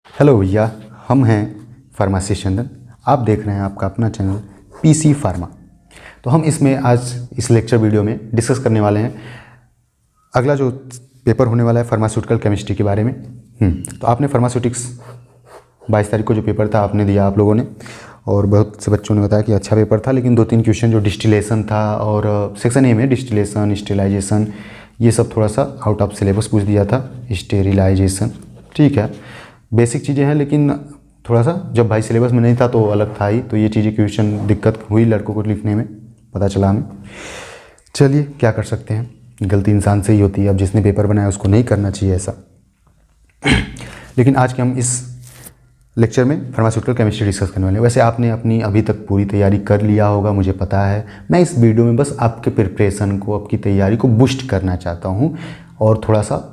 Hello भैया, हम हैं फार्मासी चंदन। आप देख रहे हैं आपका अपना चैनल पीसी फार्मा। तो हम इसमें आज इस लेक्चर वीडियो में डिस्कस करने वाले हैं अगला जो पेपर होने वाला है फार्मास्यूटिकल केमिस्ट्री के बारे में। तो आपने फार्मास्यूटिक्स 22 तारीख को जो पेपर था आपने दिया आप लोगों ने, और बहुत से बच्चों ने बताया कि अच्छा पेपर था, लेकिन 2-3 क्वेश्चन जो डिस्टिलेशन था और सेक्शन ए में डिस्टिलेशन, स्टेरिलाइजेशन, ये सब थोड़ा सा आउट ऑफ सिलेबस पूछ दिया था। स्टेरिलाइजेशन ठीक है, बेसिक चीज़ें हैं, लेकिन थोड़ा सा जब भाई सिलेबस में नहीं था तो अलग था ही, तो ये चीज़ें क्वेश्चन दिक्कत हुई लड़कों को लिखने में, पता चला हमें। चलिए क्या कर सकते हैं, गलती इंसान से ही होती है। अब जिसने पेपर बनाया उसको नहीं करना चाहिए ऐसा। लेकिन आज के हम इस लेक्चर में फार्मास्यूटिकल केमिस्ट्री डिस्कस करने वाले हैं। वैसे आपने अपनी अभी तक पूरी तैयारी कर लिया होगा, मुझे पता है। मैं इस वीडियो में बस आपके प्रिपरेशन को, आपकी तैयारी को बूस्ट करना चाहता हूँ और थोड़ा सा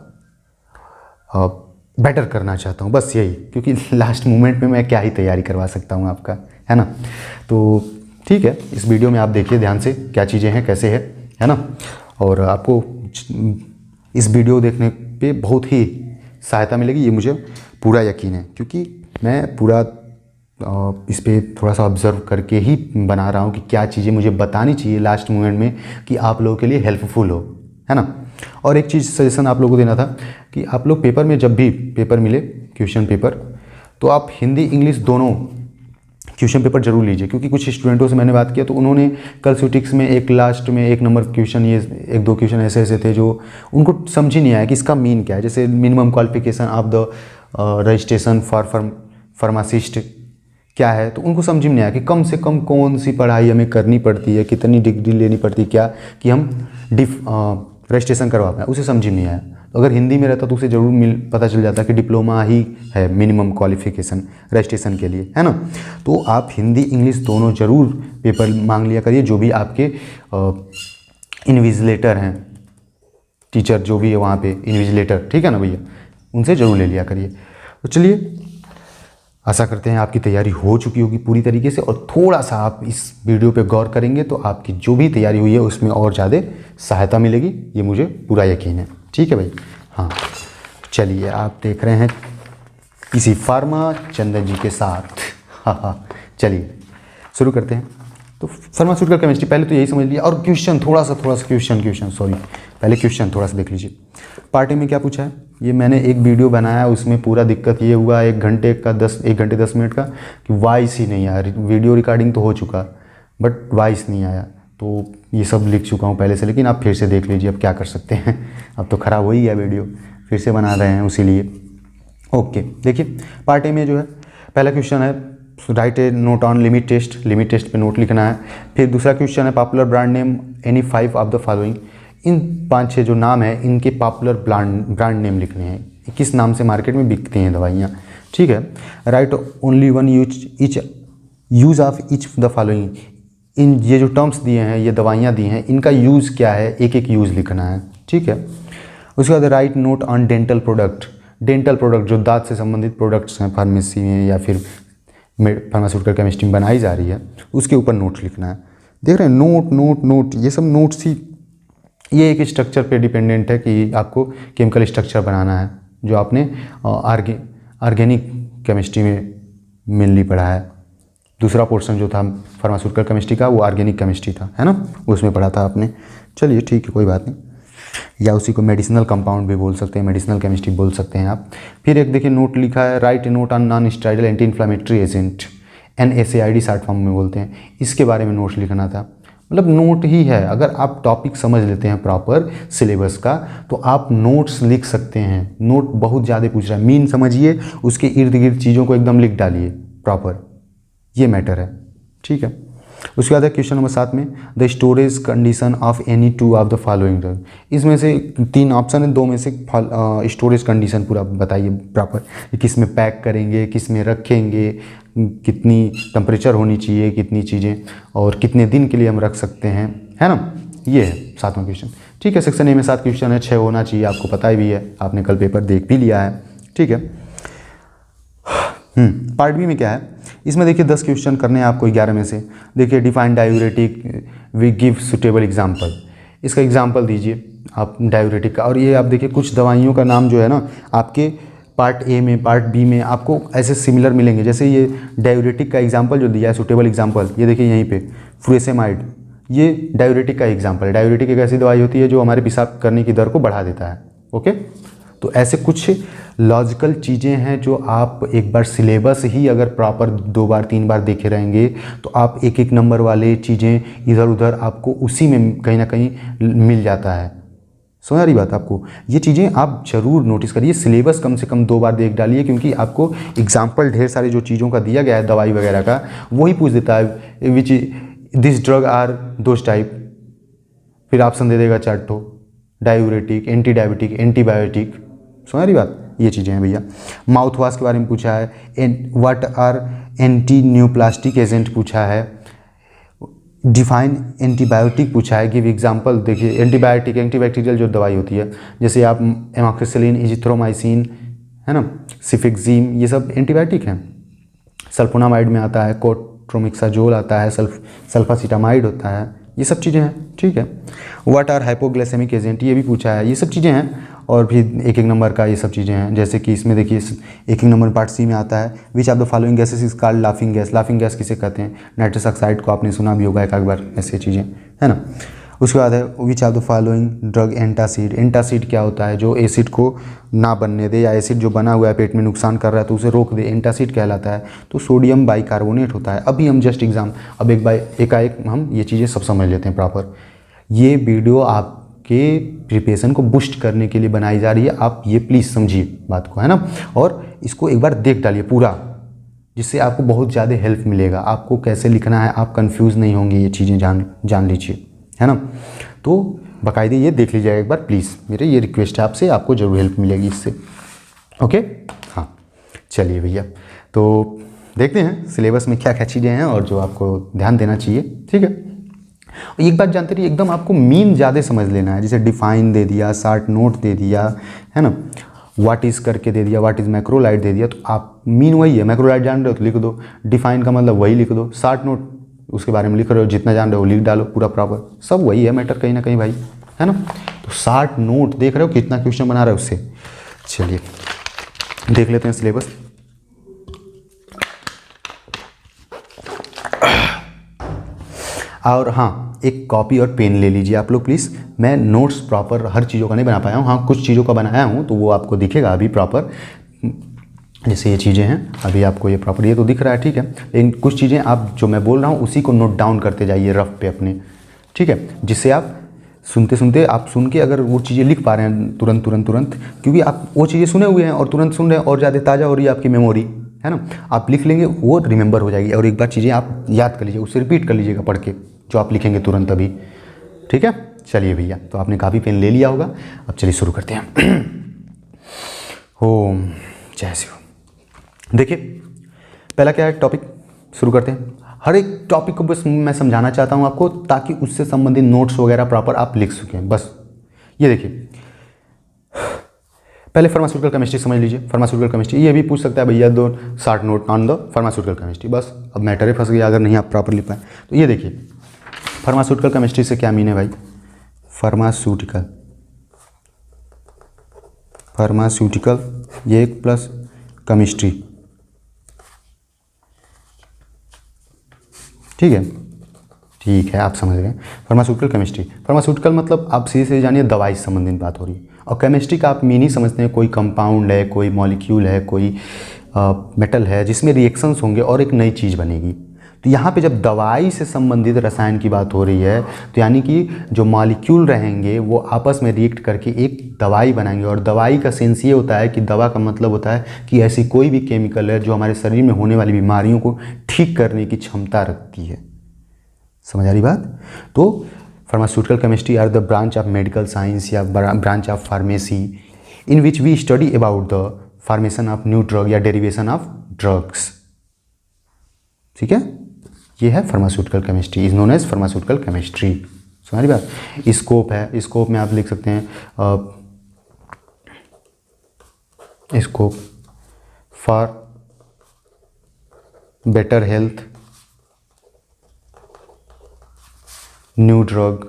बेटर करना चाहता हूँ, बस यही। क्योंकि लास्ट मोमेंट में मैं क्या ही तैयारी करवा सकता हूँ आपका, है ना। तो ठीक है, इस वीडियो में आप देखिए ध्यान से क्या चीज़ें हैं, कैसे है ना। और आपको इस वीडियो देखने पे बहुत ही सहायता मिलेगी, ये मुझे पूरा यकीन है। क्योंकि मैं पूरा इस पर थोड़ा सा ऑब्ज़र्व करके ही बना रहा हूँ कि क्या चीज़ें मुझे बतानी चाहिए लास्ट मोमेंट में कि आप लोगों के लिए हेल्पफुल हो, है ना। और एक चीज़ सजेशन आप लोगों को देना था कि आप लोग पेपर में जब भी पेपर मिले, क्वेश्चन पेपर, तो आप हिंदी इंग्लिश दोनों क्वेश्चन पेपर जरूर लीजिए। क्योंकि कुछ स्टूडेंटों से मैंने बात किया तो उन्होंने कल स्यूटिक्स में एक लास्ट में 1 नंबर क्वेश्चन, ये 1-2 क्वेश्चन ऐसे थे जो उनको समझ ही नहीं आया कि इसका मीन क्या है। जैसे minimum qualification of the registration for pharmacist क्या है, तो उनको समझ में नहीं आया कि कम से कम कौन सी पढ़ाई हमें करनी पड़ती है, कितनी डिग्री लेनी पड़ती है, क्या कि हम रजिस्ट्रेशन करवा पाए, उसे समझ में नहीं आया। तो अगर हिंदी में रहता तो उसे ज़रूर पता चल जाता कि डिप्लोमा ही है मिनिमम क्वालिफिकेशन रजिस्ट्रेशन के लिए, है ना। तो आप हिंदी इंग्लिश दोनों ज़रूर पेपर मांग लिया करिए। जो भी आपके इन्विजिलेटर हैं, टीचर जो भी है वहाँ पे इन्विजिलेटर, ठीक है ना भैया, उनसे ज़रूर ले लिया करिए। तो चलिए, आशा करते हैं आपकी तैयारी हो चुकी होगी पूरी तरीके से, और थोड़ा सा आप इस वीडियो पे गौर करेंगे तो आपकी जो भी तैयारी हुई है उसमें और ज़्यादा सहायता मिलेगी, ये मुझे पूरा यकीन है। ठीक है भाई, हाँ। चलिए, आप देख रहे हैं किसी फार्मा चंदन जी के साथ। हाँ, चलिए शुरू करते हैं। तो फार्मास्यूटिकल केमिस्ट्री पहले तो यही समझ लिया, और क्वेश्चन थोड़ा सा क्वेश्चन सॉरी, पहले क्वेश्चन थोड़ा सा देख लीजिए। पार्ट ए में क्या पूछा है, ये मैंने एक वीडियो बनाया, उसमें पूरा दिक्कत ये हुआ 1 घंटे 10 मिनट का कि वॉइस ही नहीं आया। वीडियो रिकॉर्डिंग तो हो चुका बट वॉइस नहीं आया। तो ये सब लिख चुका हूँ पहले से, लेकिन आप फिर से देख लीजिए, अब क्या कर सकते हैं। अब तो ख़राब हो ही गया वीडियो, फिर से बना रहे हैं उसी लिए। ओके, देखिए पार्ट ए में जो है पहला क्वेश्चन है write a note on limit test पे नोट लिखना है। फिर दूसरा क्वेश्चन है popular brand name any 5 of the following. इन 5-6 जो नाम है इनके पॉपुलर ब्रांड नेम लिखने हैं, किस नाम से मार्केट में बिकती हैं दवाइयाँ, ठीक है। Write only one use of each the following. इन ये जो टर्म्स दिए हैं, ये दवाइयाँ दी हैं, इनका यूज़ क्या है, एक यूज़ लिखना है, ठीक है। उसके बाद right note on dental product जो दांत से संबंधित प्रोडक्ट्स हैं फार्मेसी में या फिर फार्मास्यूटिकल केमिस्ट्री में बनाई जा रही है, उसके ऊपर नोट लिखना है। देख रहे हैं नोट ये सब नोट्स ही, ये एक स्ट्रक्चर पे डिपेंडेंट है कि आपको केमिकल स्ट्रक्चर बनाना है, जो आपने ऑर्गेनिक केमिस्ट्री में मेनली पढ़ा है। दूसरा पोर्शन जो था फार्मास्यूटिकल केमिस्ट्री का वो ऑर्गेनिक केमिस्ट्री था, है ना, उसमें पढ़ा था आपने। चलिए ठीक है, कोई बात नहीं, या उसी को मेडिसिनल कंपाउंड भी बोल सकते हैं, मेडिसिनल केमिस्ट्री बोल सकते हैं आप। फिर एक देखिए नोट लिखा है write a note on non steroidal anti inflammatory agent, NSAID short form में बोलते हैं, इसके बारे में नोट्स लिखना था। मतलब नोट ही है, अगर आप टॉपिक समझ लेते हैं प्रॉपर सिलेबस का तो आप नोट्स लिख सकते हैं। नोट बहुत ज़्यादा पूछ रहा है, मीन समझिए, उसके इर्द गिर्द चीज़ों को एकदम लिख डालिए प्रॉपर, ये मैटर है, ठीक है। उसके बाद है क्वेश्चन नंबर 7 में the storage condition of any 2 of the following drug. इसमें से 3 ऑप्शन है, 2 में से स्टोरेज कंडीशन पूरा बताइए प्रॉपर, किस में पैक करेंगे, किस में रखेंगे, कितनी टेम्परेचर होनी चाहिए, कितनी चीज़ें, और कितने दिन के लिए हम रख सकते हैं, है ना। ये है 7वां क्वेश्चन, ठीक है। सेक्शन ए में 7 क्वेश्चन है, 6 होना चाहिए, आपको पता भी है, आपने कल पेपर देख भी लिया है, ठीक है। पार्ट बी में क्या है, इसमें देखिए 10 क्वेश्चन करने हैं आपको 11 में से। देखिए define diuretic we give suitable example, इसका एग्जाम्पल दीजिए आप डायूरेटिक का। और ये आप देखिए कुछ दवाइयों का नाम जो है ना आपके पार्ट ए में, पार्ट बी में आपको ऐसे सिमिलर मिलेंगे। जैसे ये डायूरेटिक का एग्जांपल जो दिया है, सूटेबल एग्जांपल, ये देखिए यहीं पे फुरेसेमाइड, ये डायूरेटिक का एग्जांपल है। डायूरेटिक एक ऐसी दवाई होती है जो हमारे पेशाब करने की दर को बढ़ा देता है। ओके, तो ऐसे कुछ लॉजिकल चीज़ें हैं जो आप एक बार सिलेबस ही अगर प्रॉपर 2 बार 3 बार देखे रहेंगे तो आप एक एक नंबर वाले चीज़ें इधर उधर आपको उसी में कहीं ना कहीं मिल जाता है। समझ आ रही बात आपको? ये चीज़ें आप ज़रूर नोटिस करिए, सिलेबस कम से कम 2 बार देख डालिए, क्योंकि आपको एग्जाम्पल ढेर सारे जो चीज़ों का दिया गया है दवाई वगैरह का, वही पूछ देता है which this drug are those type, फिर ऑप्शन दे देगा 4 ठो, डायूरेटिक, एंटी डायबिटिक, एंटीबायोटिक। समझ रही बात? ये चीज़ें हैं भैया। माउथ वॉश के बारे में पूछा है, what are anti neoplastic agent पूछा है, डिफाइन एंटीबायोटिक पूछा है, गिव एग्जांपल। देखिए एंटीबायोटिक, एंटीबैक्टीरियल जो दवाई होती है, जैसे आप एमॉक्सिसिलिन, इजिथ्रोमाइसिन, है ना, सिफिक्जिम, ये सब एंटीबायोटिक हैं। सल्फोनामाइड में आता है, कोट्रोमिक्साजोल आता है, सल्फासिटामाइड होता है, ये सब चीज़ें हैं। ठीक है, व्हाट आर हाइपोग्लाइसेमिक एजेंट, ये भी पूछा है। ये सब चीज़ें हैं और भी एक एक नंबर का ये सब चीज़ें हैं। जैसे कि इसमें देखिए एक एक नंबर पार्ट सी में आता है, which of the following gases is called laughing gas. Laughing gas किसे कहते हैं? नाइट्रस ऑक्साइड को आपने सुना भी होगा एक बार, ऐसी चीज़ें है ना। उसके बाद है which of the following drug antacid. Antacid क्या होता है? जो एसिड को ना बनने दे, या एसिड जो बना हुआ है पेट में नुकसान कर रहा है तो उसे रोक दे, एंटासिड कहलाता है। तो सोडियम बाइकार्बोनेट होता है। अभी हम जस्ट अब एकाएक हम ये चीज़ें सब समझ लेते हैं प्रॉपर। ये वीडियो आपके प्रिपरेशन को बूस्ट करने के लिए बनाई जा रही है, आप ये प्लीज़ समझिए बात को, है ना। और इसको एक बार देख डालिए पूरा, जिससे आपको बहुत ज़्यादा हेल्प मिलेगा। आपको कैसे लिखना है आप कंफ्यूज नहीं होंगे, ये चीज़ें जान लीजिए, है ना। तो बाकायदे ये देख लीजिएगा एक बार प्लीज़, मेरे ये रिक्वेस्ट है आपसे, आपको ज़रूर हेल्प मिलेगी इससे। ओके, हाँ चलिए भैया, तो देखते हैं सिलेबस में क्या क्या चीज़ें हैं और जो आपको ध्यान देना चाहिए। ठीक है, एक बात जानते रहिए, एकदम आपको मीन ज़्यादा समझ लेना है। जैसे डिफाइन दे दिया, शार्ट नोट दे दिया, है ना, व्हाट इज़ करके दे दिया, व्हाट इज़ मैक्रोलाइट दे दिया, तो आप मीन वही है, मैक्रोलाइट जान रहे हो तो लिख दो, डिफाइन का मतलब वही लिख दो, शार्ट नोट उसके बारे में लिख रहे हो, जितना जान रहे हो लिख डालो, पूरा प्रॉपर सब वही है मैटर कहीं ना कहीं भाई, है ना। तो शार्ट नोट देख रहे हो कितना क्वेश्चन बना रहे हो उससे। चलिए देख लेते हैं सिलेबस। और हाँ, एक कॉपी और पेन ले लीजिए आप लोग प्लीज़। मैं नोट्स प्रॉपर हर चीज़ों का नहीं बना पाया हूँ, हाँ कुछ चीज़ों का बनाया हूँ तो वो आपको दिखेगा अभी प्रॉपर। जैसे ये चीज़ें हैं अभी आपको ये प्रॉपर ये तो दिख रहा है, ठीक है, लेकिन कुछ चीज़ें आप जो मैं बोल रहा हूँ उसी को नोट डाउन करते जाइए रफ पे अपने, ठीक है, जिससे आप सुनते सुनते आप सुन के अगर वो चीज़ें लिख पा रहे हैं तुरंत तुरंत तुरंत, क्योंकि आप वो चीज़ें सुने हुए हैं और तुरंत सुन रहे हैं और ज़्यादा ताज़ा हो रही है आपकी मेमोरी, है ना। आप लिख लेंगे वो रिमेंबर हो जाएगी और एक बार चीज़ें आप याद कर लीजिए, उससे रिपीट कर लीजिएगा पढ़ के जो आप लिखेंगे तुरंत अभी, ठीक है। चलिए भैया, तो आपने काफ़ी पेन ले लिया होगा, अब चलिए शुरू करते हैं। ओम जय शिव। देखिए पहला क्या है टॉपिक, शुरू करते हैं। हर एक टॉपिक को बस मैं समझाना चाहता हूँ आपको, ताकि उससे संबंधित नोट्स वगैरह प्रॉपर आप लिख सकें। बस ये देखिए, पहले फार्मास्यूटिकल केमिस्ट्री समझ लीजिए। फार्मास्यूटिकल केमिस्ट्री ये भी पूछ सकता है भैया, दो short note on the pharmaceutical chemistry, बस अब मैटर ही फंस गया अगर नहीं आप प्रॉपर लिख पाए। तो ये देखिए फार्मास्यूटिकल केमिस्ट्री से क्या मीन है भाई, फार्मास्यूटिकल ये एक प्लस केमिस्ट्री, ठीक है, ठीक है आप समझ गए। फार्मास्यूटिकल केमिस्ट्री, फार्मास्यूटिकल मतलब आप सीधे से जानिए दवाई से संबंधित बात हो रही है, और केमिस्ट्री का आप मीन ही समझते हैं, कोई कंपाउंड है, कोई मॉलिक्यूल है, कोई मेटल है जिसमें रिएक्शंस होंगे और एक नई चीज़ बनेगी। तो यहाँ पे जब दवाई से संबंधित रसायन की बात हो रही है तो यानी कि जो मॉलिक्यूल रहेंगे वो आपस में रिएक्ट करके एक दवाई बनाएंगे, और दवाई का सेंस ये होता है कि दवा का मतलब होता है कि ऐसी कोई भी केमिकल है जो हमारे शरीर में होने वाली बीमारियों को ठीक करने की क्षमता रखती है। समझ आ रही बात। तो pharmaceutical chemistry are the branch of medical science या branch of pharmacy in which we study about the formation of new drug या डेरिवेशन ऑफ ड्रग्स, ठीक है। ये है pharmaceutical chemistry, is known as pharmaceutical chemistry. समझ रही बात। Scope है, स्कोप में आप लिख सकते हैं scope for better health, new drug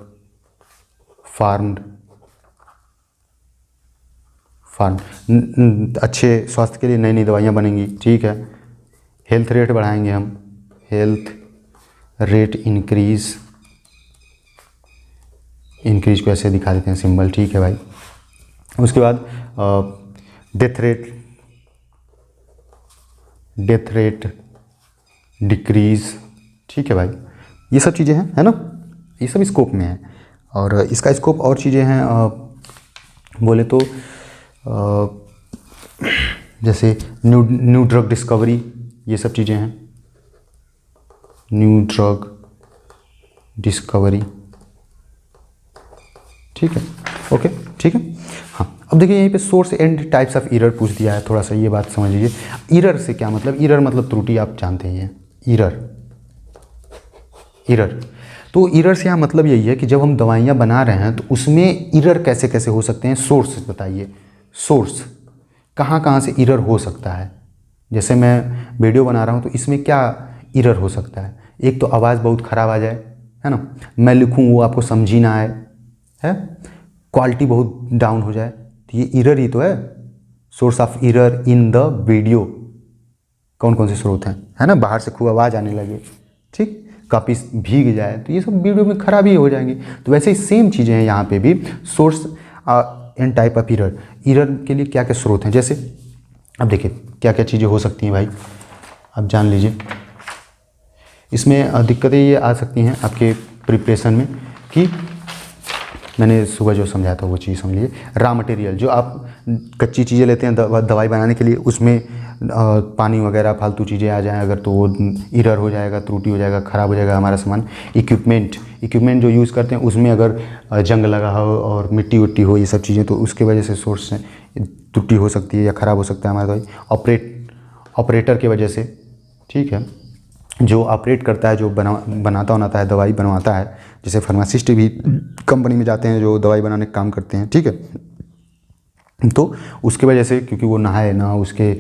अच्छे स्वास्थ्य के लिए नई नई दवाइयाँ बनेंगी, ठीक है। हेल्थ रेट बढ़ाएंगे हम, हेल्थ रेट इंक्रीज को ऐसे दिखा देते हैं सिंबल, ठीक है भाई। उसके बाद डेथ रेट डिक्रीज, ठीक है भाई। ये सब चीज़ें हैं, है ना, ये सब स्कोप में है। और इसका स्कोप और चीज़ें हैं, बोले तो जैसे न्यू ड्रग डिस्कवरी, ये सब चीज़ें हैं, न्यू ड्रग डिस्कवरी, ठीक है, ओके, ठीक है। हाँ, अब देखिए यहीं पे source and types of error पूछ दिया है, थोड़ा सा ये बात समझ लीजिए। एरर से क्या मतलब, एरर मतलब त्रुटि, आप जानते हैं एरर। तो एरर से यहाँ मतलब यही है कि जब हम दवाइयाँ बना रहे हैं तो उसमें एरर कैसे कैसे हो सकते हैं, सोर्स बताइए, सोर्स कहाँ से एरर हो सकता है। जैसे मैं वीडियो बना रहा हूँ तो इसमें क्या एरर हो सकता है, एक तो आवाज़ बहुत ख़राब आ जाए, है ना, मैं लिखूँ वो आपको समझ ही ना आए, है, क्वालिटी बहुत डाउन हो जाए, तो ये एरर ही तो है। Source of error in the video कौन कौन से स्रोत हैं, है ना, बाहर से खूब आवाज़ आने लगे, ठीक, कॉपी भीग जाए, तो ये सब वीडियो में खराबी हो जाएंगी। तो वैसे ही सेम चीज़ें हैं यहाँ पे भी, source and type of error के लिए क्या क्या स्रोत हैं। जैसे अब देखिए क्या क्या चीज़ें हो सकती हैं भाई, अब जान लीजिए। इसमें दिक्कतें ये आ सकती हैं आपके प्रिपरेशन में कि मैंने सुबह जो समझाया था वो चीज़ समझ लीजिए। रॉ मटेरियल जो आप कच्ची चीज़ें लेते हैं दवाई बनाने के लिए, उसमें पानी वगैरह फालतू चीज़ें आ जाएं अगर, तो वो एरर हो जाएगा, त्रुटि हो जाएगा, ख़राब हो जाएगा हमारा सामान। इक्विपमेंट जो यूज़ करते हैं उसमें अगर जंग लगा हो और मिट्टी उट्टी हो, ये सब चीज़ें, तो उसके वजह से सोर्स से त्रुटि हो सकती है या ख़राब हो सकता है हमारा दवाई। ऑपरेटर की वजह से, ठीक है, जो ऑपरेट करता है, जो बनाता है, दवाई बनवाता है, जैसे फार्मासिस्ट भी कंपनी में जाते हैं जो दवाई बनाने का काम करते हैं, ठीक है, तो उसके वजह से, क्योंकि वो नहाए ना, उसके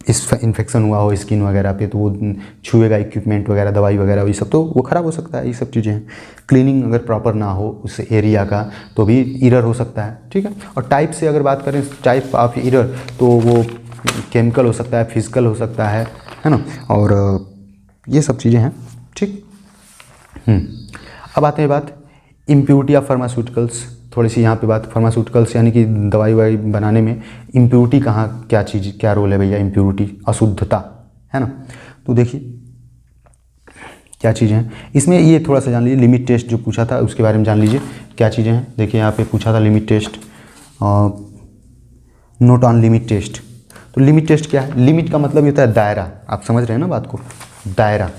इस इन्फेक्शन हुआ हो स्किन वगैरह पे, तो वो छुएगा इक्विपमेंट वगैरह, दवाई वगैरह, ये सब, तो वो ख़राब हो सकता है। ये सब चीज़ें हैं। क्लीनिंग अगर प्रॉपर ना हो उस एरिया का तो भी एरर हो सकता है, ठीक है। और टाइप से अगर बात करें, टाइप ऑफ एरर, तो वो केमिकल हो सकता है, फिजिकल हो सकता है ना, और ये सब चीज़ें हैं, ठीक। अब आते हैं बात इम्प्योरिटी ऑफ फार्मास्यूटिकल्स। थोड़ी सी यहाँ पे बात फार्मास्यूटिकल्स यानी कि दवाई वाई बनाने में इम्प्योरिटी कहाँ, क्या चीज़, क्या रोल है भैया, इम्प्योरिटी, अशुद्धता, है ना। तो देखिए क्या चीज़ें हैं इसमें, ये थोड़ा सा जान लीजिए। लिमिट टेस्ट जो पूछा था उसके बारे में जान लीजिए क्या चीज़ें हैं। देखिए यहाँ पे पूछा था limit test, note on limit test. तो लिमिट टेस्ट क्या है, लिमिट का मतलब होता है दायरा, आप समझ रहे हैं ना बात को, दायरा,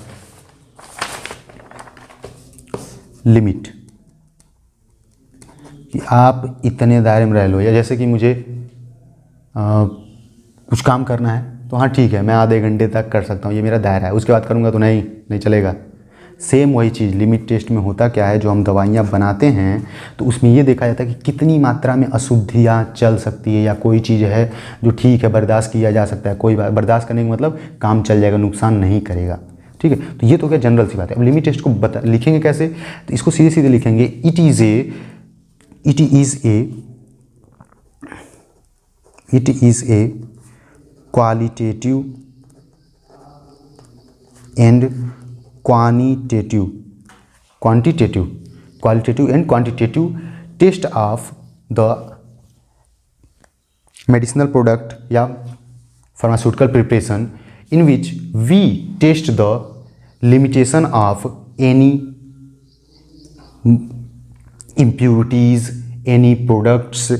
लिमिट, कि आप इतने दायरे में रह लो। या जैसे कि मुझे कुछ काम करना है तो हाँ ठीक है, मैं आधे घंटे तक कर सकता हूँ, ये मेरा दायरा है, उसके बाद करूँगा तो नहीं चलेगा। सेम वही चीज़ लिमिट टेस्ट में होता क्या है, जो हम दवाइयाँ बनाते हैं तो उसमें ये देखा जाता है कि कितनी मात्रा में अशुद्धियाँ चल सकती है, या कोई चीज़ है जो ठीक है बर्दाश्त किया जा सकता है, कोई बर्दाश्त करने का मतलब काम चल जाएगा, नुकसान नहीं करेगा, ठीक है। तो ये तो क्या जनरल सी बात है। अब लिमिट टेस्ट को लिखेंगे कैसे, तो इसको सीधे सीधे लिखेंगे, it is a qualitative and quantitative test of the medicinal product या pharmaceutical preparation in which we test the limitation of any impurities, any products,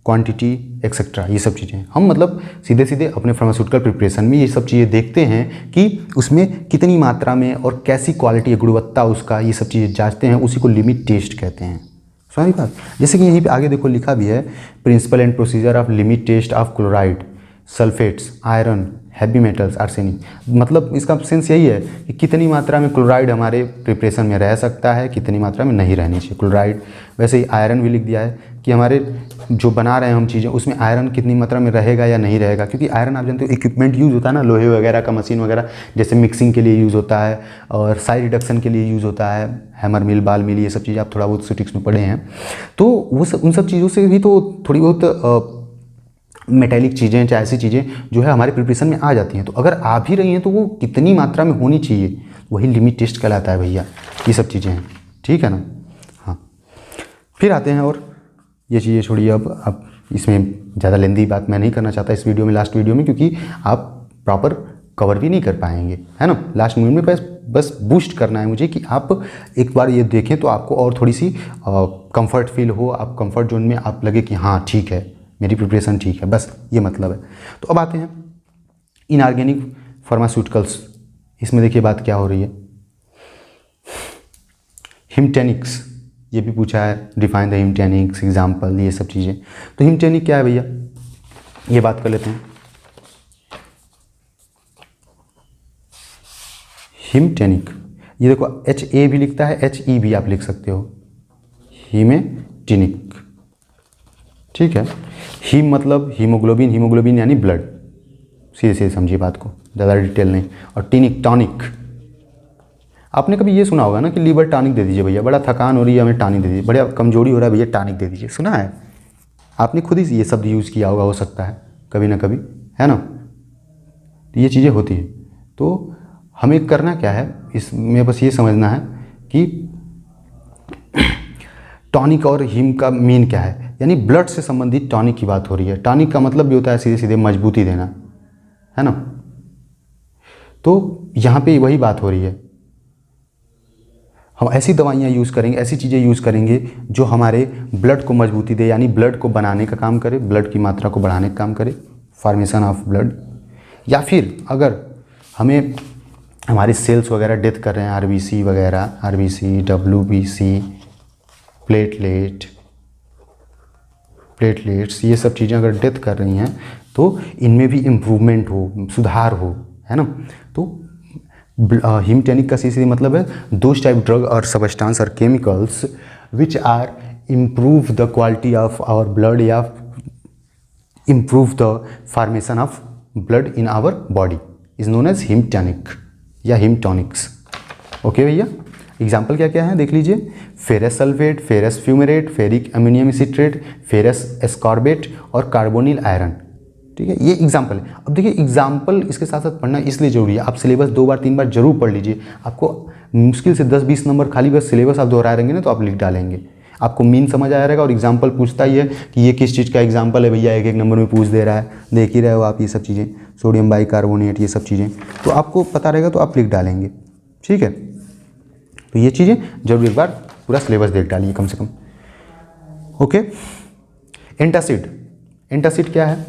quantity etc. ये सब चीज़ें हम मतलब सीधे सीधे अपने फार्मास्यूटिकल प्रिपरेशन में ये सब चीज़ें देखते हैं कि उसमें कितनी मात्रा में और कैसी क्वालिटी, गुणवत्ता उसका, ये सब चीज़ें जांचते हैं, उसी को लिमिट टेस्ट कहते हैं। सही बात। जैसे कि यहीं पे आगे देखो लिखा भी है, principle and procedure of limit test of chloride, sulphates, iron, heavy metals, arsenic. मतलब इसका सेंस यही है कि कितनी मात्रा में क्लोराइड हमारे प्रिपरेशन में रह सकता है, कितनी मात्रा में नहीं रहनी चाहिए क्लोराइड। वैसे ही आयरन भी लिख दिया है कि हमारे जो बना रहे हैं हम चीज़ें, उसमें आयरन कितनी मात्रा में रहेगा या नहीं रहेगा, क्योंकि आयरन आप जानते हो इक्विपमेंट यूज़ होता है ना, लोहे वगैरह का, मशीन वगैरह, जैसे मिक्सिंग के लिए यूज़ होता है और साइज रिडक्शन के लिए यूज़ होता है, हैमर मिल, बाल मिल, ये सब चीज़ें आप थोड़ा बहुत स्टैटिस्टिक्स में पढ़े हैं। तो वो सब, उन सब चीज़ों से भी तो थोड़ी बहुत मेटेलिक चीज़ें, चाहे ऐसी चीज़ें जो है हमारे प्रिपरेशन में आ जाती हैं। तो अगर आ भी रही हैं तो वो कितनी मात्रा में होनी चाहिए, वही लिमिट टेस्ट कहलाता है भैया। ये सब चीज़ें हैं, ठीक है ना। हाँ, फिर आते हैं, और ये चीज़ें छोड़िए, अब इसमें ज़्यादा लेंदी बात मैं नहीं करना चाहता इस वीडियो में, लास्ट वीडियो में, क्योंकि आप प्रॉपर कवर भी नहीं कर पाएंगे, है ना। लास्ट मिनट में बस बूस्ट करना है मुझे कि आप एक बार ये देखें तो आपको और थोड़ी सी कंफर्ट फील हो, आप कंफर्ट जोन में आप लगे कि हाँ ठीक है, मेरी प्रिपरेशन ठीक है, बस ये मतलब है। तो अब आते हैं इनऑर्गेनिक फार्मास्यूटिकल्स। इसमें देखिए बात क्या हो रही है, हिमटेनिक्स, ये भी पूछा है, डिफाइन द हिमटेनिक्स, एग्जाम्पल, ये सब चीज़ें। तो हिमटेनिक क्या है भैया, ये बात कर लेते हैं। हिमटेनिक, ये देखो HA भी लिखता है, HE भी आप लिख सकते हो, हिमेटिनिक, ठीक है। हीम मतलब हीमोग्लोबिन, हीमोग्लोबिन यानी ब्लड, सीधे सीधे समझिए बात को, ज़्यादा डिटेल नहीं। और टिनिक, टॉनिक, आपने कभी ये सुना होगा ना कि लीवर टॉनिक दे दीजिए भैया, बड़ा थकान हो रही है हमें टॉनिक दे दीजिए, बड़ा कमजोरी हो रहा है भैया टॉनिक दे दीजिए, सुना है आपने, खुद ही ये शब्द यूज़ किया होगा, हो सकता है कभी ना कभी, है ना। तो ये चीज़ें होती हैं। तो हमें करना क्या है इसमें, बस ये समझना है कि टॉनिक और हीम का मीन क्या है, यानी ब्लड से संबंधित टॉनिक की बात हो रही है। टॉनिक का मतलब भी होता है सीधे सीधे मजबूती देना, है ना। तो यहाँ पे वही बात हो रही है, हम ऐसी दवाइयाँ यूज़ करेंगे, ऐसी चीज़ें यूज़ करेंगे जो हमारे ब्लड को मजबूती दे, यानी ब्लड को बनाने का काम करे, ब्लड की मात्रा को बढ़ाने का काम करे, फॉर्मेशन ऑफ ब्लड। या फिर अगर हमें हमारी सेल्स वगैरह डेथ कर रहे हैं, RBC वगैरह, RBC, WBC, प्लेटलेट्स, ये सब चीज़ें अगर डेथ कर रही हैं तो इनमें भी इम्प्रूवमेंट हो, सुधार हो, है ना। तो हिमटेनिक का सीधे मतलब है दोज टाइप ड्रग और सबस्टांस और chemicals which are improve the quality of our blood या improve the formation of blood in our body is known as haematinic या हिमटॉनिक्स। ओके भैया, एग्जाम्पल क्या क्या है देख लीजिए, ferrous sulphate, ferrous fumarate, ferric ammonium citrate, ferrous ascorbate और carbonyl iron, ठीक है, ये एग्जाम्पल है। अब देखिए एग्जाम्पल इसके साथ साथ पढ़ना इसलिए जरूरी है, आप सिलेबस 2 बार 3 बार जरूर पढ़ लीजिए, आपको मुश्किल से 10-20 नंबर खाली बस सिलेबस आप दोहरा रहेंगे ना तो आप लिख डालेंगे, आपको मीन समझ आया रहेगा। और एग्जाम्पल पूछता ही है कि ये किस चीज़ का एग्जाम्पल है भैया, 1-1 नंबर में पूछ दे रहा है, देख ही रहे हो आप ये सब चीज़ें, सोडियम बाइकार्बोनेट, ये सब चीज़ें तो आपको पता रहेगा तो आप लिख डालेंगे, ठीक है। तो ये चीज़ें जरूर एक बार पूरा सिलेबस देख डालिए कम से कम। ओके, एंटासिड, एंटासिड क्या है,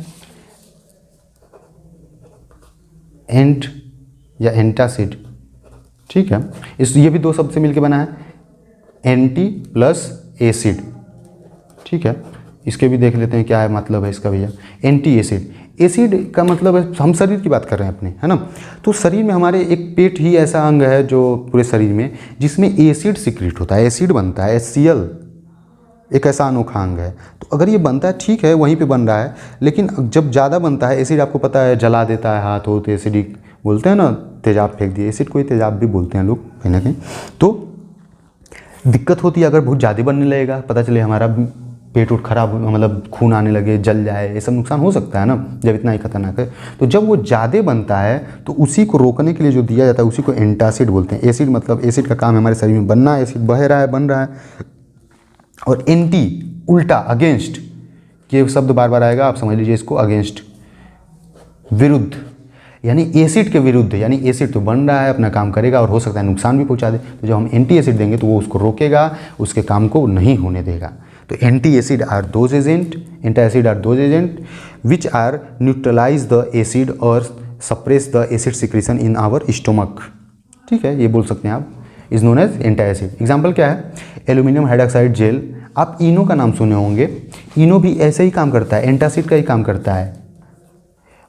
एंट या एंटासिड, ठीक है, ये भी 2 शब्द से मिलकर बना है, एंटी प्लस एसिड, ठीक है। इसके भी देख लेते हैं क्या है मतलब है इसका भैया, एंटी एसिड। एसिड का मतलब है, हम शरीर की बात कर रहे हैं अपने, है ना। तो शरीर में हमारे एक पेट ही ऐसा अंग है जो पूरे शरीर में जिसमें एसिड सिक्रेट होता है, एसिड बनता है, HCl एक ऐसा अनोखा अंग है। तो अगर ये बनता है ठीक है, वहीं पे बन रहा है, लेकिन जब ज़्यादा बनता है एसिड, आपको पता है जला देता है, हाथ होते एसिडिक बोलते हैं ना, तेजाब फेंक दिए, एसिड को ही तेजाब भी बोलते हैं लोग कहीं ना कहीं। तो दिक्कत होती है अगर बहुत ज़्यादा बनने लगेगा, पता चले हमारा पेट उठ खराब, मतलब खून आने लगे, जल जाए, ये सब नुकसान हो सकता है ना जब इतना ही खतरनाक है। तो जब वो ज़्यादा बनता है तो उसी को रोकने के लिए जो दिया जाता है उसी को एंटासिड बोलते हैं। एसिड मतलब एसिड का काम है हमारे शरीर में बनना, एसिड बह रहा है, बन रहा है। और एंटी उल्टा, अगेंस्ट, ये शब्द बार बार आएगा, आप समझ लीजिए इसको, अगेंस्ट, विरुद्ध, यानी एसिड के विरुद्ध, यानी एसिड तो बन रहा है, अपना काम करेगा और हो सकता है नुकसान भी पहुंचा दे। तो जब हम एंटी एसिड देंगे तो वो उसको रोकेगा, उसके काम को नहीं होने देगा। तो anti acid are those agent, anti acid are those agent which are neutralize the acid और suppress the acid secretion in our stomach, ठीक है, ये बोल सकते हैं आप, is known as anti acid. Example क्या है, एल्यूमिनियम हाइड्रोक्साइड जेल, आप इनो का नाम सुने होंगे, इनो भी ऐसे ही काम करता है, एंटासिड का ही काम करता है।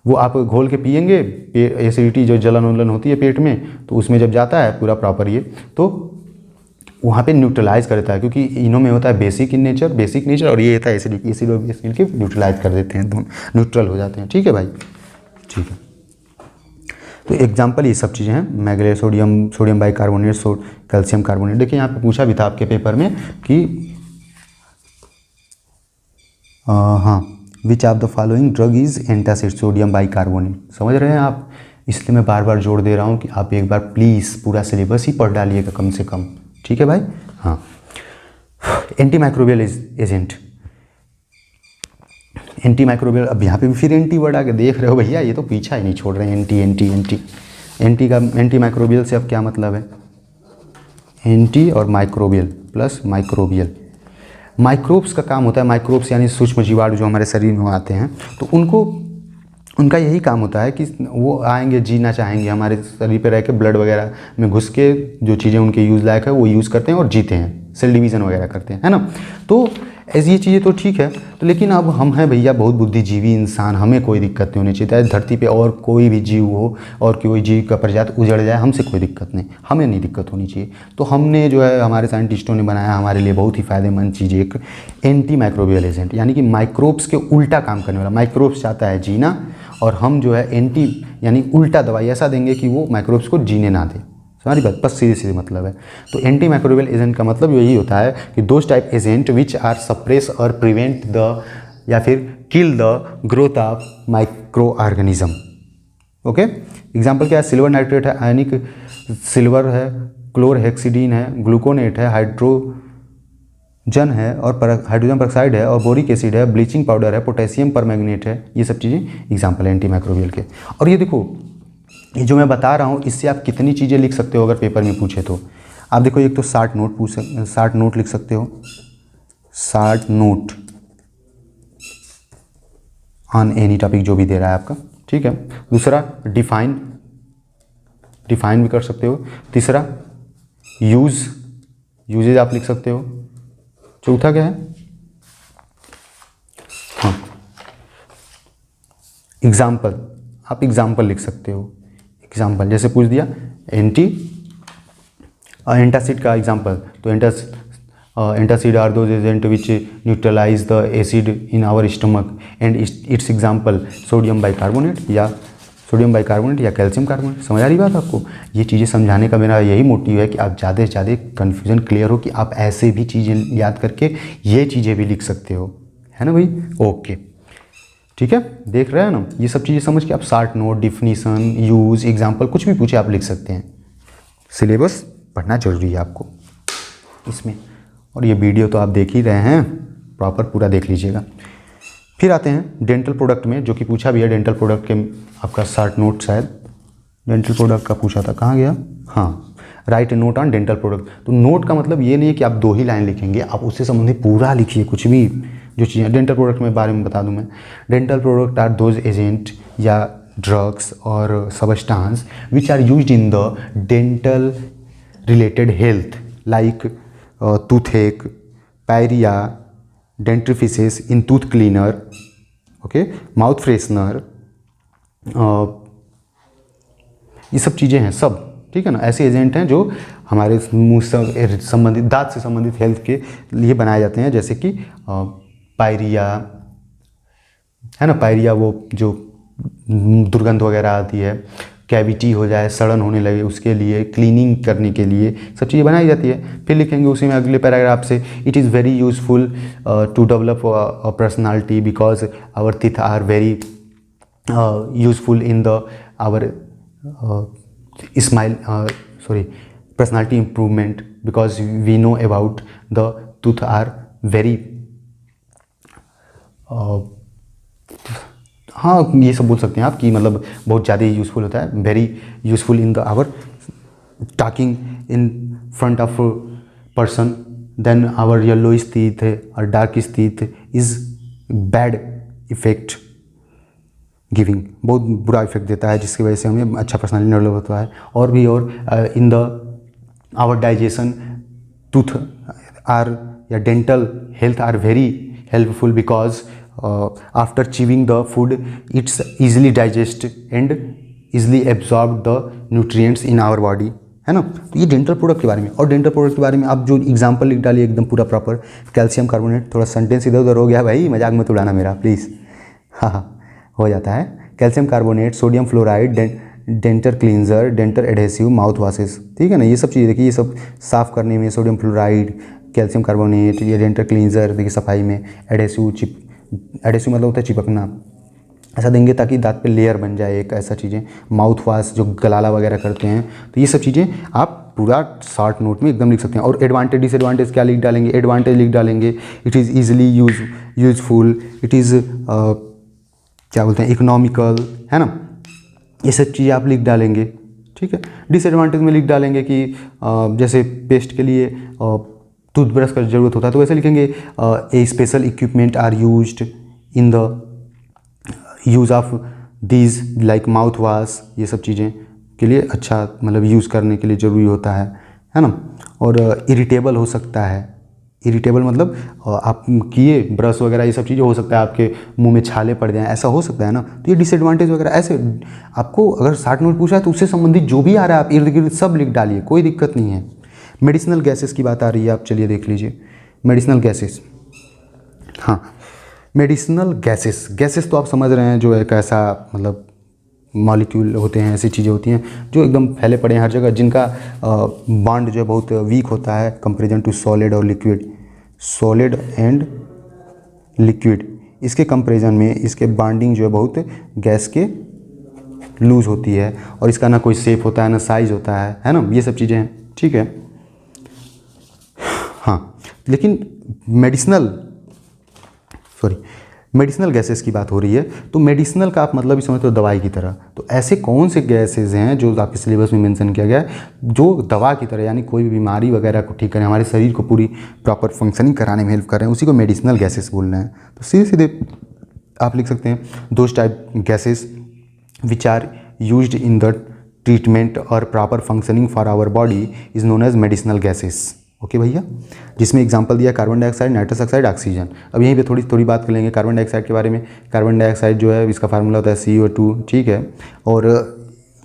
वो आप घोल के पिएंगे, एसिडिटी जो जलन उलन होती है पेट में, तो उसमें जब जाता है पूरा प्रॉपर ये, तो वहाँ पे न्यूट्रलाइज करता है, क्योंकि इनो में होता है बेसिक नेचर और ये होता है एसिडिक, एसिड और बेस मिलकर न्यूट्रलाइज कर देते हैं, दोनों न्यूट्रल हो जाते हैं, ठीक है भाई, ठीक है। तो एग्जाम्पल ये सब चीज़ें हैं, magnesium, sodium bicarbonate, calcium carbonate. देखिए यहाँ पे पूछा भी था आपके पेपर में कि हाँ, which of the following drug is antacid sodium bicarbonate. समझ रहे हैं आप, इसलिए मैं बार बार जोड़ दे रहा हूँ कि आप एक बार प्लीज़ पूरा सिलेबस ही पढ़ डालिएगा कम से कम, ठीक है भाई। हाँ, anti microbial agent, anti microbial, अब यहाँ पे भी फिर एंटी वर्ड आके देख रहे हो भैया, ये तो पीछा ही नहीं छोड़ रहे हैं। एंटी एंटी एंटी एंटी का एंटी माइक्रोबियल से अब क्या मतलब है, एंटी और माइक्रोबियल प्लस माइक्रोबियल। माइक्रोब्स का काम होता है, माइक्रोब्स यानी सूक्ष्म जीवाणु जो हमारे शरीर में आते हैं, तो उनका यही काम होता है कि वो आएंगे, जीना चाहेंगे हमारे शरीर पे रह के, ब्लड वगैरह में घुस के जो चीज़ें उनके यूज़ लायक है वो यूज़ करते हैं और जीते हैं, सेल डिवीज़न वगैरह करते हैं, है ना। तो ऐसी ये चीज़ें तो ठीक है, तो लेकिन अब हम हैं भैया बहुत बुद्धिजीवी इंसान, हमें कोई दिक्कत नहीं होनी चाहिए, चाहे धरती पे और कोई भी जीव हो और कोई जीव का प्रजाति उजड़ जाए, हमसे कोई दिक्कत नहीं, हमें नहीं दिक्कत होनी चाहिए। तो हमने जो है हमारे साइंटिस्टों ने बनाया हमारे लिए बहुत ही फ़ायदेमंद चीज़, एक एंटी माइक्रोबियल एजेंट, यानी कि माइक्रोब्स के उल्टा काम करने वाला। माइक्रोब्स चाहता है जीना और हम जो है एंटी यानी उल्टा दवाई ऐसा देंगे कि वो माइक्रोब्स को जीने ना दे। हमारी बात बस सीधे सीधे मतलब है। तो एंटी माइक्रोबियल एजेंट का मतलब यही होता है कि those type agent which are suppress और प्रिवेंट द या फिर kill the growth of micro organism. Okay, example क्या है, सिल्वर नाइट्रेट है, आयनिक सिल्वर है, क्लोरहेक्सिडीन है, ग्लूकोनेट है, हाइड्रोजन है और हाइड्रोजन परऑक्साइड है और बोरिक एसिड है, ब्लीचिंग पाउडर है, पोटेशियम परमैंगनेट है। ये सब चीज़ें एग्जाम्पल है एंटी माइक्रोबियल के। और ये देखो, ये जो मैं बता रहा हूँ इससे आप कितनी चीज़ें लिख सकते हो अगर पेपर में पूछे तो। आप देखो, एक तो 60 नोट लिख सकते हो, 60 नोट ऑन एनी टॉपिक जो भी दे रहा है आपका, ठीक है। दूसरा डिफाइन भी कर सकते हो। तीसरा यूजेज आप लिख सकते हो। चौथा क्या है, हाँ एग्जाम्पल, आप एग्जाम्पल लिख सकते हो। एग्जाम्पल जैसे पूछ दिया एंटासिड का एग्जाम्पल, तो antacid are those agent which neutralize the acid in our stomach and its example sodium bicarbonate या कैल्शियम कार्बोनेट। समझ आ रही बात आपको? ये चीज़ें समझाने का मेरा यही मोटिव है कि आप ज़्यादा से ज़्यादा कन्फ्यूजन क्लियर हो, कि आप ऐसे भी चीज़ें याद करके ये चीज़ें भी लिख सकते हो, है ना भाई। ओके, ठीक है, देख रहे हैं ना, ये सब चीज़ें समझ के आप short note, definition, use, example कुछ भी पूछे आप लिख सकते हैं। सिलेबस पढ़ना जरूरी है आपको इसमें, और ये वीडियो तो आप देख ही रहे हैं, प्रॉपर पूरा देख लीजिएगा। फिर आते हैं डेंटल प्रोडक्ट में, जो कि पूछा भी है डेंटल प्रोडक्ट के, आपका शॉर्ट नोट शायद डेंटल प्रोडक्ट का पूछा था, कहाँ गया, हाँ, right note on dental product. तो नोट का मतलब ये नहीं है कि आप 2 ही लाइन लिखेंगे, आप उससे संबंधित पूरा लिखिए, कुछ भी जो चीज़ें डेंटल प्रोडक्ट में बारे में बता दूं मैं। Dental product are those agent या ड्रग्स और substance which are used in the dental related health like toothache, pyorrhoea, dentifrices in tooth cleaner, okay, mouth freshener, ये सब चीज़ें हैं सब, ठीक है ना। ऐसे एजेंट हैं जो हमारे मुंह से संबंधित, दांत से संबंधित हेल्थ के लिए बनाए जाते हैं, जैसे कि पायरिया है ना, पायरिया वो जो दुर्गंध वगैरह आती है, कैविटी हो जाए, सड़न होने लगे, उसके लिए क्लीनिंग करने के लिए सब चीज़ें बनाई जाती है। फिर लिखेंगे उसी में अगले पैराग्राफ से, it is very useful to develop a personality because our teeth are very useful in the our personality improvement because we know about the tooth are very हाँ ये सब बोल सकते हैं आप कि मतलब बहुत ज़्यादा यूज़फुल होता है, very useful in the our talking in front of person, then our yellowish teeth और darkish teeth is bad effect giving, बहुत बुरा इफेक्ट देता है, जिसकी वजह से हमें अच्छा पर्सनली डेवलप होता है। और भी और in the our digestion tooth are या dental health are very helpful because after chewing the food it's easily digest and easily absorb the nutrients in our body, है ना। तो ये डेंटल प्रोडक्ट के बारे में। और डेंटल प्रोडक्ट के बारे में आप जो एग्जाम्पल लिख डालिए एकदम पूरा प्रॉपर, कैल्शियम कार्बोनेट, थोड़ा सेंटेंस इधर उधर हो गया भाई, मजाक मत उड़ाना मेरा प्लीज़, हाँ हो जाता है। Calcium carbonate, sodium fluoride, dental cleanser, dental adhesive, mouth washes, ठीक है ना। ये सब चीज़ें देखिए, ये सब साफ़ करने में सोडियम फ्लोराइड, कैल्शियम कार्बोनेट, ये डेंटल क्लींजर देखिए सफाई में, एडहेसिव एडेसिव मतलब होता है चिपकना, ऐसा देंगे ताकि दांत पे लेयर बन जाए एक, ऐसा चीज़ें। माउथ वाश जो गलाला वगैरह करते हैं, तो ये सब चीज़ें आप पूरा शॉर्ट नोट में एकदम लिख सकते हैं। और एडवांटेज डिसएडवांटेज क्या लिख डालेंगे, एडवांटेज लिख डालेंगे, it is easily useful, it is क्या बोलते हैं इकोनॉमिकल, है ना, ये सब चीज़ें आप लिख डालेंगे, ठीक है। डिसएडवांटेज में लिख डालेंगे कि जैसे पेस्ट के लिए टूथब्रश का ज़रूरत होता है, तो वैसे लिखेंगे a special equipment are used in the use of these like mouthwash, ये सब चीज़ें के लिए अच्छा मतलब यूज़ करने के लिए ज़रूरी होता है ना। और इरिटेबल हो सकता है, इरिटेबल मतलब आप किए ब्रश वगैरह ये सब चीज़ें, हो सकता है आपके मुंह में छाले पड़ जाएं, ऐसा हो सकता है ना। तो ये डिसएडवांटेज वगैरह ऐसे आपको अगर शॉर्ट नोट पूछा है तो उससे संबंधित जो भी आ रहा है आप इर्द गिर्द सब लिख डालिए, कोई दिक्कत नहीं है। मेडिसिनल गैसेस की बात आ रही है, आप चलिए देख लीजिए मेडिसिनल गैसेस। हाँ, मेडिसिनल गैसेस तो आप समझ रहे हैं, जो एक ऐसा मतलब मॉलिक्यूल होते हैं, ऐसी चीज़ें होती हैं जो एकदम फैले पड़े हैं हर जगह, जिनका बॉन्ड जो है बहुत वीक होता है कंपेरिजन टू सॉलिड और लिक्विड, सॉलिड एंड लिक्विड। इसके कंपेरिजन में इसके बॉन्डिंग जो है बहुत गैस के लूज होती है, और इसका ना कोई शेप होता है ना साइज होता है ना, ये सब चीज़ें हैं, ठीक है। हाँ, लेकिन मेडिसिनल गैसेस की बात हो रही है, तो मेडिसिनल का आप मतलब ही समझते हो दवाई की तरह। तो ऐसे कौन से गैसेज हैं जो आपके सिलेबस में मेंशन किया गया है, जो दवा की तरह यानी कोई भी बीमारी वगैरह को ठीक करें, हमारे शरीर को पूरी प्रॉपर फंक्शनिंग कराने में हेल्प कर रहे हैं, उसी को मेडिसिनल गैसेस बोल रहे हैं। तो सीधे सीधे आप लिख सकते हैं those type gases which are used in the treatment और proper functioning for our body is known as medicinal gases. Okay भैया, जिसमें एग्जांपल दिया carbon dioxide, nitrous oxide, oxygen. अब यहीं पे थोड़ी बात कर लेंगे कार्बन डाइऑक्साइड के बारे में। कार्बन डाइऑक्साइड जो है इसका फार्मूला होता है CO2, ठीक है। और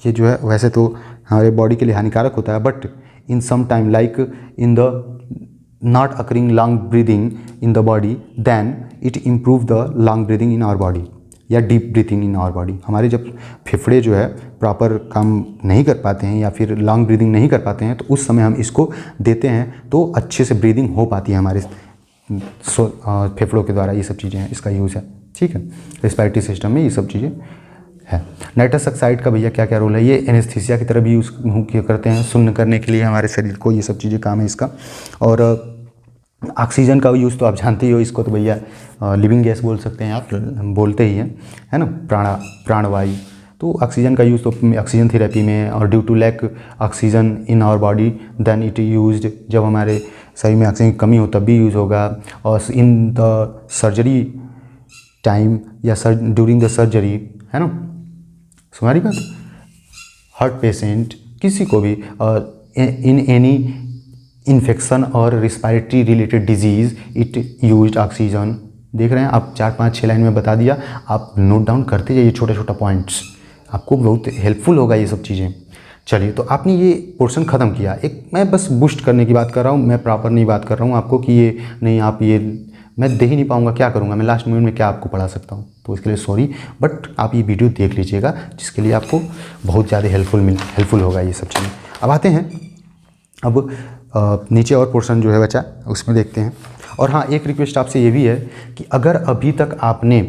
ये जो है वैसे तो हमारे बॉडी के लिए हानिकारक होता है, but in some time like in the not occurring long breathing in the body, then it improve the long breathing in our body या deep breathing in our body. हमारे जब फेफड़े जो है प्रॉपर काम नहीं कर पाते हैं या फिर लॉन्ग ब्रीदिंग नहीं कर पाते हैं, तो उस समय हम इसको देते हैं तो अच्छे से ब्रीदिंग हो पाती है हमारे फेफड़ों के द्वारा। ये सब चीज़ें हैं, इसका यूज़ है, ठीक है। रेस्पिरेटरी सिस्टम में ये सब चीज़ें है। नाइट्रस ऑक्साइड का भैया क्या क्या रोल है, ये एनेस्थीसिया की तरह भी यूज़ करते हैं, सुन्न करने के लिए हमारे शरीर को, ये सब चीज़ें काम है इसका। और ऑक्सीजन का यूज़ तो आप जानते ही हो, इसको तो भैया लिविंग गैस बोल सकते हैं, आप बोलते ही हैं, है ना, प्राणवायु। तो ऑक्सीजन का यूज़ तो ऑक्सीजन थेरेपी में, और due to lack oxygen in our body then it used, जब हमारे शरीर में ऑक्सीजन की कमी हो तब भी यूज़ होगा। और इन द सर्जरी टाइम या ड्यूरिंग द सर्जरी, है ना, तुम्हारी बात। हार्ट पेशेंट किसी को भी इन एनी इन्फेक्शन और respiratory related disease it used oxygen. देख रहे हैं आप, 4-5-6 लाइन में बता दिया, आप नोट डाउन करते जाइए छोटा पॉइंट्स, आपको बहुत हेल्पफुल होगा ये सब चीज़ें। चलिए, तो आपने ये पोर्शन ख़त्म किया। एक मैं बस बूस्ट करने की बात कर रहा हूँ, मैं प्रॉपर नहीं बात कर रहा हूँ आपको कि ये नहीं, आप ये मैं दे ही नहीं पाऊँगा, क्या करूँगा मैं लास्ट मोमेंट में, क्या आपको पढ़ा सकता हूँ, तो इसके लिए सॉरी, बट आप ये वीडियो देख लीजिएगा, जिसके लिए आपको बहुत ज़्यादा हेल्पफुल होगा ये सब चीज़ें। अब आते हैं, अब नीचे और पोर्शन जो है बचा, उसमें देखते हैं। और हाँ, एक रिक्वेस्ट आपसे ये भी है कि अगर अभी तक आपने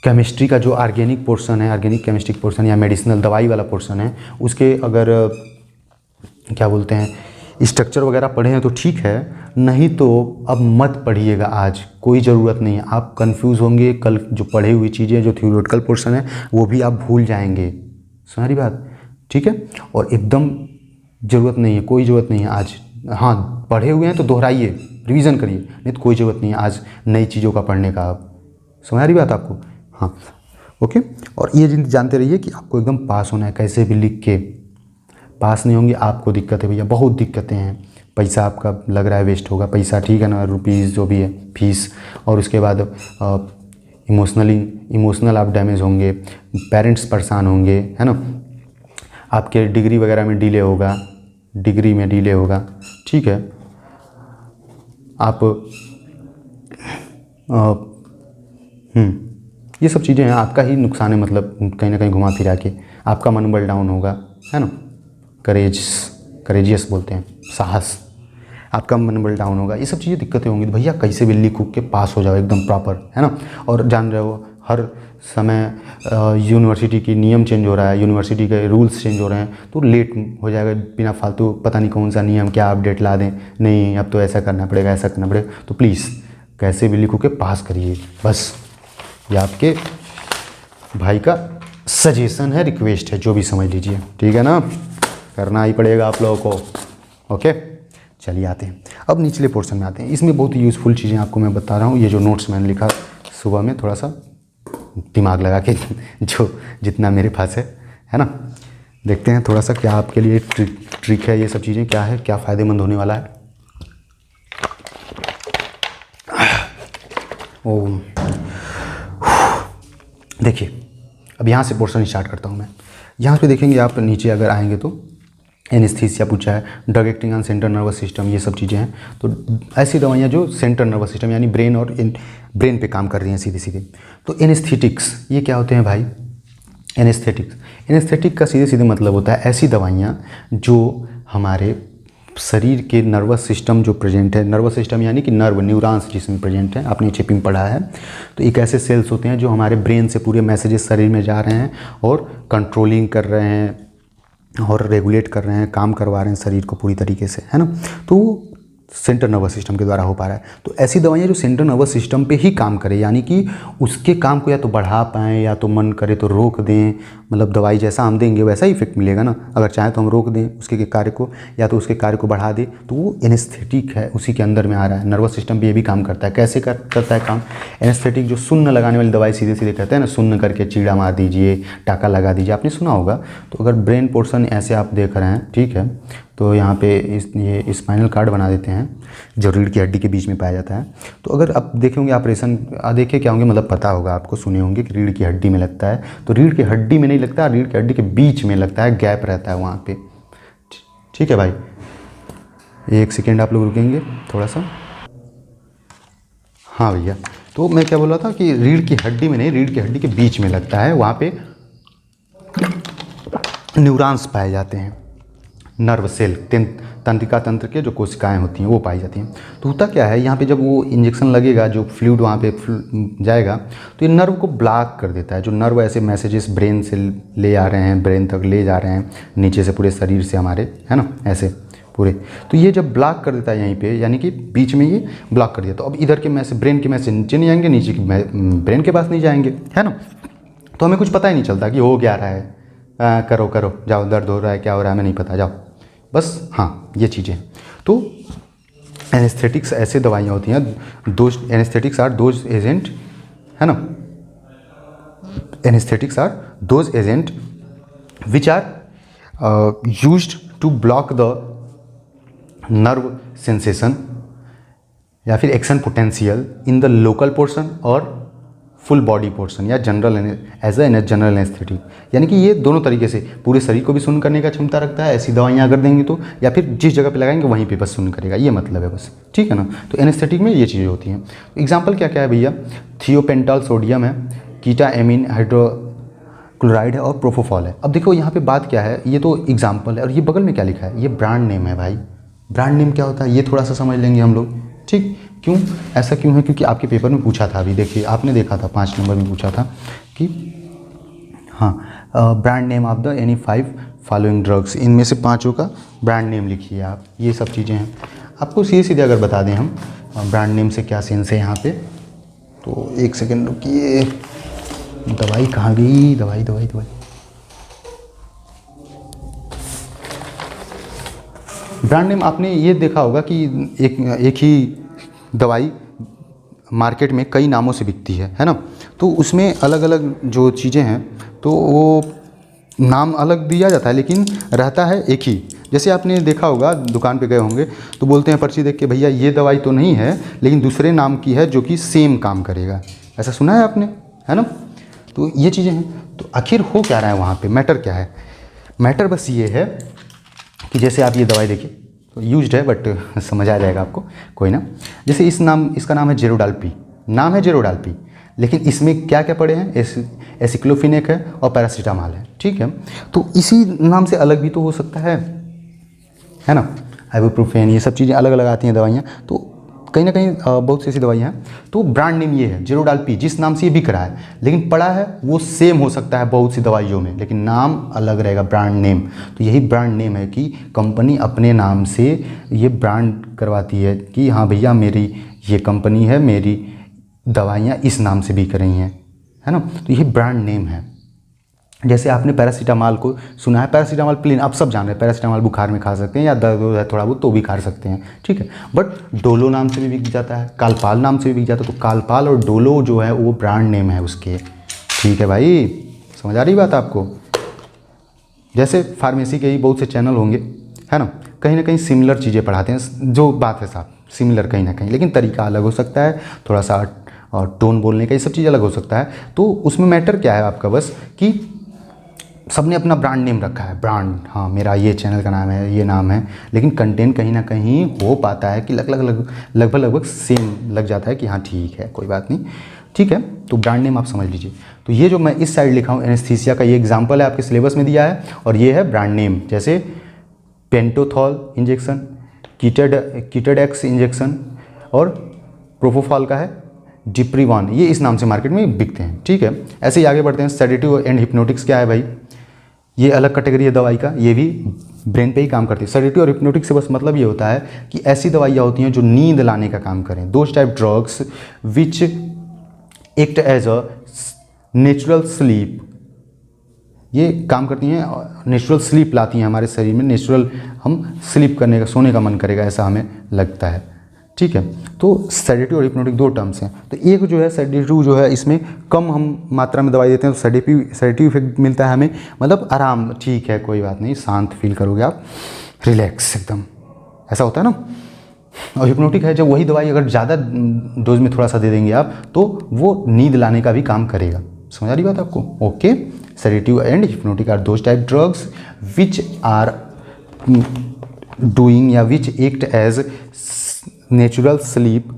केमिस्ट्री का जो ऑर्गेनिक पोर्शन है, ऑर्गेनिक केमिस्ट्री पोर्शन या मेडिसिनल दवाई वाला पोर्शन है, उसके अगर क्या बोलते हैं स्ट्रक्चर वगैरह पढ़े हैं तो ठीक है, नहीं तो अब मत पढ़िएगा, आज कोई ज़रूरत नहीं है। आप कंफ्यूज होंगे, कल जो पढ़ी हुई चीज़ें जो थ्योरेटिकल पोर्शन है वो भी आप भूल जाएंगे, सारी बात, ठीक है। और एकदम ज़रूरत नहीं है, कोई ज़रूरत नहीं है आज। हाँ, पढ़े हुए हैं तो दोहराइए, रिवीजन करिए, नहीं तो कोई ज़रूरत नहीं है आज नई चीज़ों का पढ़ने का। आप समझ रही बात आपको? हाँ, ओके। और ये जानते रहिए कि आपको एकदम पास होना है, कैसे भी लिख के। पास नहीं होंगे आपको दिक्कत है भैया, बहुत दिक्कतें हैं। पैसा आपका लग रहा है वेस्ट होगा, पैसा ठीक है ना, रुपीज़ जो भी है फीस, और उसके बाद इमोशनल आप डैमेज होंगे, पेरेंट्स परेशान होंगे, है ना, आपके डिग्री वगैरह में डिले होगा, ठीक है। आप ये सब चीज़ें हैं, आपका ही नुकसान है, मतलब कहीं ना कहीं घुमा फिरा के आपका मनोबल डाउन होगा, है ना। करेजियस बोलते हैं, साहस। आपका मनोबल डाउन होगा, ये सब चीज़ें दिक्कतें होंगी। तो भैया कैसे भी लिख के पास हो जाओ एकदम प्रॉपर, है ना। और जान रहे हो हर समय यूनिवर्सिटी की नियम चेंज हो रहा है, यूनिवर्सिटी के रूल्स चेंज हो रहे हैं, तो लेट हो जाएगा बिना फालतू पता नहीं कौन सा नियम क्या अपडेट ला दें, नहीं अब तो ऐसा करना पड़ेगा, ऐसा करना पड़ेगा। तो प्लीज़ कैसे भी लिखो के पास करिए, बस ये आपके भाई का सजेशन है, रिक्वेस्ट है, जो भी समझ लीजिए, ठीक है ना। करना ही पड़ेगा आप लोगों को। ओके, चलिए आते हैं अब निचले पोर्शन में आते हैं। इसमें बहुत ही यूज़फुल चीज़ें आपको मैं बता रहा हूँ। ये जो नोट्स मैंने लिखा सुबह में, थोड़ा सा दिमाग लगा के जो जितना मेरे पास है ना, देखते हैं थोड़ा सा क्या आपके लिए ट्रिक है, ये सब चीज़ें क्या है, क्या फ़ायदेमंद होने वाला है। ओम, देखिए अब यहाँ से पोर्शन स्टार्ट करता हूँ मैं। यहाँ पे देखेंगे आप नीचे अगर आएंगे तो एनेस्थीसिया पूछा है, drug acting on central nervous system, ये सब चीज़ें हैं। तो ऐसी दवाइयाँ जो सेंट्रल नर्वस सिस्टम यानी ब्रेन और ब्रेन पे काम कर रही हैं सीधे सीधे। तो एनेस्थेटिक्स ये क्या होते हैं भाई? एनेस्थेटिक का सीधे सीधे मतलब होता है ऐसी दवाइयाँ जो हमारे शरीर के नर्वस सिस्टम जो प्रेजेंट है, नर्वस सिस्टम यानी कि नर्व न्यूरॉन्स जिसमें प्रेजेंट है, आपने चिपिंग पढ़ा है। तो एक ऐसे सेल्स होते हैं जो हमारे ब्रेन से पूरे मैसेजेस शरीर में जा रहे हैं और कंट्रोलिंग कर रहे हैं और रेगुलेट कर रहे हैं, काम करवा रहे हैं शरीर को पूरी तरीके से, है ना। तो सेंट्रल नर्वस सिस्टम के द्वारा हो पा रहा है। तो ऐसी दवाइयाँ जो सेंट्रल नर्वस सिस्टम पे ही काम करें, यानी कि उसके काम को या तो बढ़ा पाएँ या तो मन करे तो रोक दें। मतलब दवाई जैसा हम देंगे वैसा ही इफेक्ट मिलेगा ना। अगर चाहे तो हम रोक दें उसके कार्य को या तो उसके कार्य को बढ़ा दें, तो वो एनेस्थेटिक है, उसी के अंदर में आ रहा है। नर्वस सिस्टम पे ये भी काम करता है। कैसे करता है काम? एनेस्थेटिक जो सुन्न लगाने वाली दवाई सीधे सीधे कहते हैं ना, सुन्न करके चीड़ा मार दीजिए, टाका लगा दीजिए, आपने सुना होगा। तो अगर ब्रेन पोर्शन ऐसे आप देख रहे हैं, ठीक है, तो यहाँ पे ये स्पाइनल कार्ड बना देते हैं जो रीढ़ की हड्डी के बीच में पाया जाता है। तो अगर आप देखे होंगे ऑपरेशन, देखे क्या होंगे, मतलब पता होगा आपको, सुने होंगे कि रीढ़ की हड्डी में लगता है। तो रीढ़ की हड्डी में नहीं लगता, रीढ़ की हड्डी के बीच में लगता है, गैप रहता है वहाँ पे। ठीक है भाई, एक सेकेंड आप लोग रुकेंगे थोड़ा सा। हाँ भैया, तो मैं क्या बोल रहा था कि रीढ़ की हड्डी में नहीं, रीढ़ की हड्डी के बीच में लगता है, वहाँ पे न्यूरॉन्स पाए जाते हैं, नर्व सेल, तंत्रिका तंत्र के जो कोशिकाएं होती हैं वो पाई जाती हैं। तो होता क्या है, यहाँ पे जब वो इंजेक्शन लगेगा, जो फ्लूइड वहाँ पे जाएगा, तो ये नर्व को ब्लॉक कर देता है। जो नर्व ऐसे मैसेजेस ब्रेन से ले आ रहे हैं, ब्रेन तक ले जा रहे हैं, नीचे से पूरे शरीर से हमारे, है ना, ऐसे पूरे। तो ये जब ब्लॉक कर देता है यहीं पे, यानी कि बीच में ये ब्लॉक कर दिया, तो अब इधर के मैसेज, ब्रेन के मैसेज नीचे नहीं जाएंगे, नीचे के ब्रेन के पास नहीं जाएंगे, है ना। तो हमें कुछ पता ही नहीं चलता कि हो क्या रहा है। करो करो, जाओ, दर्द हो रहा है, क्या हो रहा है हमें नहीं पता, जाओ बस। हाँ, ये चीज़ें। तो एनेस्थेटिक्स ऐसे दवाइयाँ होती हैं, those anaesthetics are those agent, है ना, anaesthetics are those agent which are used to block the nerve sensation या फिर action potential in the local portion और फुल बॉडी पोर्शन या general as a general anaesthetic. यानी कि ये दोनों तरीके से पूरे शरीर को भी सुन्न करने का क्षमता रखता है, ऐसी दवाइयाँ अगर देंगे तो, या फिर जिस जगह पे लगाएंगे वहीं पे बस सुन्न करेगा, ये मतलब है बस, ठीक है ना। तो एनेस्थेटिक में ये चीज़ें होती हैं। एग्जाम्पल क्या क्या है भैया? थियोपेंटाल सोडियम है, कीटा एमीन हाइड्रोक्लोराइड है और प्रोपोफॉल है। अब देखो यहाँ पे बात क्या है, ये तो एग्जाम्पल है और ये बगल में क्या लिखा है, ये ब्रांड नेम है भाई। ब्रांड नेम क्या होता है ये थोड़ा सा समझ लेंगे हम लोग, ठीक। क्यों ऐसा क्यों है? क्योंकि आपके पेपर में पूछा था, अभी देखिए आपने देखा था 5 नंबर में पूछा था कि हाँ, brand name of the any 5 following drugs, इनमें से 5 का ब्रांड नेम लिखिए आप। ये सब चीज़ें हैं, आपको सीधे सीधे अगर बता दें हम ब्रांड नेम से क्या सेंस है यहाँ पे। तो एक सेकेंड रुकिए, दवाई कहाँ गई? दवाई दवाई दवाई, ब्रांड नेम आपने ये देखा होगा कि एक ही दवाई मार्केट में कई नामों से बिकती है ना। तो उसमें अलग अलग जो चीज़ें हैं तो वो नाम अलग दिया जाता है, लेकिन रहता है एक ही। जैसे आपने देखा होगा, दुकान पे गए होंगे तो बोलते हैं पर्ची देख के, भैया ये दवाई तो नहीं है लेकिन दूसरे नाम की है जो कि सेम काम करेगा। ऐसा सुना है आपने, है ना। तो ये चीज़ें हैं। तो आखिर हो क्या रहा है वहाँ पे, मैटर क्या है? मैटर बस ये है कि जैसे आप ये दवाई देखिए, तो यूज्ड है बट समझ आ जाएगा आपको, कोई ना। जैसे इसका नाम है जेरोडाल्पी, नाम है जेरोडाल्पी, लेकिन इसमें क्या क्या पड़े हैं? एसिक्लोफिनेक है और पैरासीटामॉल है, ठीक है। तो इसी नाम से अलग भी तो हो सकता है ना। आइबुप्रोफेन, ये सब चीज़ें अलग अलग आती हैं दवाइयाँ। तो कहीं ना कहीं बहुत सी ऐसी दवाइयाँ हैं। तो ब्रांड नेम ये है जेरोडाल पी, जिस नाम से ये बिक रहा है, लेकिन पड़ा है वो सेम हो सकता है बहुत सी दवाइयों में, लेकिन नाम अलग रहेगा, ब्रांड नेम। तो यही ब्रांड नेम है कि कंपनी अपने नाम से ये ब्रांड करवाती है कि हाँ भैया मेरी ये कंपनी है, मेरी दवाइयाँ इस नाम से बिक रही हैं, है ना। तो यही ब्रांड नेम है। जैसे आपने पैरासीटामॉल को सुना है, पैरासीटामॉल प्लेन आप सब जान रहे हैं, पैरासीटामॉल बुखार में खा सकते हैं या दर्द है थोड़ा बहुत तो भी खा सकते हैं, ठीक है। बट डोलो नाम से भी बिक जाता है, कालपाल नाम से भी बिक जाता है। तो कालपाल और डोलो जो है वो ब्रांड नेम है उसके, ठीक है भाई, समझ आ रही बात आपको। जैसे फार्मेसी के ही बहुत से चैनल होंगे, है ना कहीं सिमिलर चीज़ें पढ़ाते हैं, जो बात है साहब सिमिलर कहीं ना कहीं, लेकिन तरीका अलग हो सकता है, थोड़ा सा और टोन बोलने का ये सब चीज़ अलग हो सकता है। तो उसमें मैटर क्या है आपका, बस कि सबने अपना ब्रांड नेम रखा है, ब्रांड, हाँ मेरा ये चैनल का नाम है, ये नाम है, लेकिन कंटेंट कहीं ना कहीं हो पाता है कि लगभग सेम लग जाता है कि हाँ ठीक है कोई बात नहीं, ठीक है। तो ब्रांड नेम आप समझ लीजिए। तो ये जो मैं इस साइड लिखा हूँ एनेस्थीसिया का, ये एग्जाम्पल है, आपके सिलेबस में दिया है, और ये है ब्रांड नेम। जैसे पेंटोथॉल इंजेक्शन, कीटेडेक्स इंजेक्शन, और प्रोपोफॉल का है डिप्रीवान, ये इस नाम से मार्केट में बिकते हैं, ठीक है। ऐसे ही आगे बढ़ते हैं। सेडेटिव एंड हिप्नोटिक्स क्या है भाई, ये अलग कैटेगरी है दवाई का, ये भी ब्रेन पे ही काम करती है। सेडेटिव और हिप्नोटिक से बस मतलब ये होता है कि ऐसी दवाइयाँ होती हैं जो नींद लाने का काम करें। Those type drugs which act as a natural sleep, ये काम करती हैं, नेचुरल स्लीप लाती हैं हमारे शरीर में, नेचुरल हम स्लीप करने का, सोने का मन करेगा ऐसा हमें लगता है, ठीक है। तो सेडेटिव और हिप्नोटिक दो टर्म्स हैं। तो एक जो है सेडेटिव जो है, इसमें कम हम मात्रा में दवाई देते हैं तो सेडेटिव इफेक्ट मिलता है हमें, मतलब आराम, ठीक है कोई बात नहीं, शांत फील करोगे आप, रिलैक्स एकदम, ऐसा होता है ना। और हिप्नोटिक है जब वही दवाई अगर ज़्यादा डोज में थोड़ा सा दे देंगे आप तो वो नींद लाने का भी काम करेगा। समझ आ रही बात आपको, okay. Sedative and hypnotic are those type drugs which are doing या which act as natural sleep,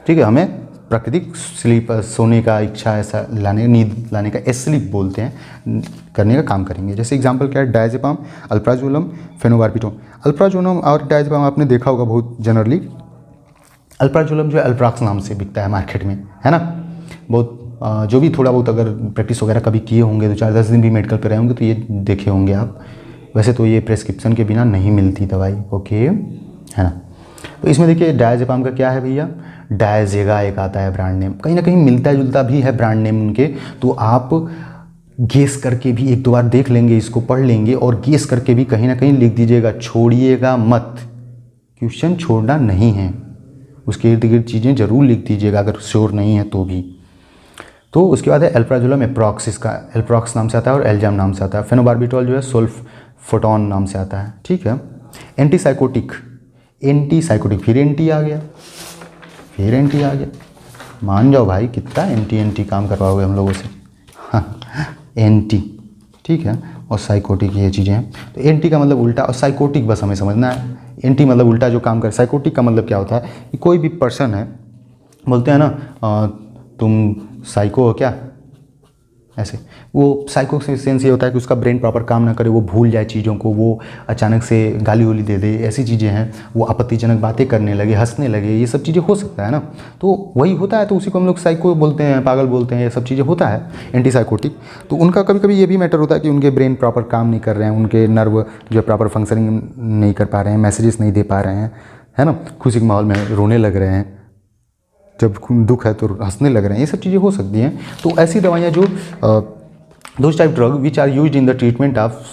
ठीक है, हमें प्राकृतिक स्लीप, सोने का इच्छा ऐसा लाने, नींद लाने का स्लीप बोलते हैं, करने का काम करेंगे। जैसे एग्जांपल क्या है, डायजेपाम, अल्प्राजोलम, फेनोबार्बिटोल। अल्प्राजोलम और डायजेपाम आपने देखा होगा बहुत जनरली। अल्प्राजोलम जो है अल्प्राक्स नाम से बिकता है मार्केट में, है ना। बहुत जो भी थोड़ा बहुत अगर प्रैक्टिस वगैरह कभी किए होंगे, 2-4-10 दिन भी मेडिकल पे रहे होंगे तो ये देखे होंगे आप। वैसे तो ये प्रेस्क्रिप्शन के बिना नहीं मिलती दवाई, ओके, है ना। तो इसमें देखिए डायजेपाम का क्या है भैया, डायजेगा एक आता है ब्रांड नेम, कहीं ना कहीं मिलता जुलता भी है ब्रांड नेम उनके। तो आप गेस करके भी एक दो बार देख लेंगे, इसको पढ़ लेंगे और गेस करके भी कहीं ना कहीं लिख दीजिएगा, छोड़िएगा मत, क्वेश्चन छोड़ना नहीं है, उसके इर्द गिर्द चीज़ें जरूर लिख दीजिएगा अगर श्योर नहीं है तो भी। तो उसके बाद है एल्प्राजोलम एप्रॉक्स, इसका एल्प्रॉक्स नाम से आता है और एल्जाम नाम से आता है। फेनोबार्बिटोल जो है सोल्फोटोन नाम से आता है, ठीक है। एंटीसाइकोटिक, फिर एंटी आ गया, मान जाओ भाई, कितना एंटी काम करवाओगे हम लोगों से, हाँ एंटी, ठीक है। और साइकोटिक ये चीज़ें हैं। तो एंटी का मतलब उल्टा और साइकोटिक बस हमें समझना है। एंटी मतलब उल्टा जो काम करे, साइकोटिक का मतलब क्या होता है कि कोई भी पर्सन है, बोलते हैं ना तुम साइको हो क्या, ऐसे, वो साइको से सेंस ये होता है कि उसका ब्रेन प्रॉपर काम ना करे, वो भूल जाए चीज़ों को, वो अचानक से गाली वाली दे दे, ऐसी चीज़ें हैं, वो आपत्तिजनक बातें करने लगे, हंसने लगे, ये सब चीज़ें हो सकता है ना। तो वही होता है, तो उसी को हम लोग साइको बोलते हैं, पागल बोलते हैं, ये सब चीज़ें होता है एंटी साइकोटिक। तो उनका कभी कभी ये भी मैटर होता है कि उनके ब्रेन प्रॉपर काम नहीं कर रहे हैं, उनके नर्व जो प्रॉपर फंक्शनिंग नहीं कर पा रहे हैं, मैसेजेस नहीं दे पा रहे हैं, है ना, खुशी के माहौल में रोने लग रहे हैं, जब दुख है तो हंसने लग रहे हैं, ये सब चीज़ें हो सकती हैं। तो ऐसी दवाइयाँ जो those type drug which are used in the treatment of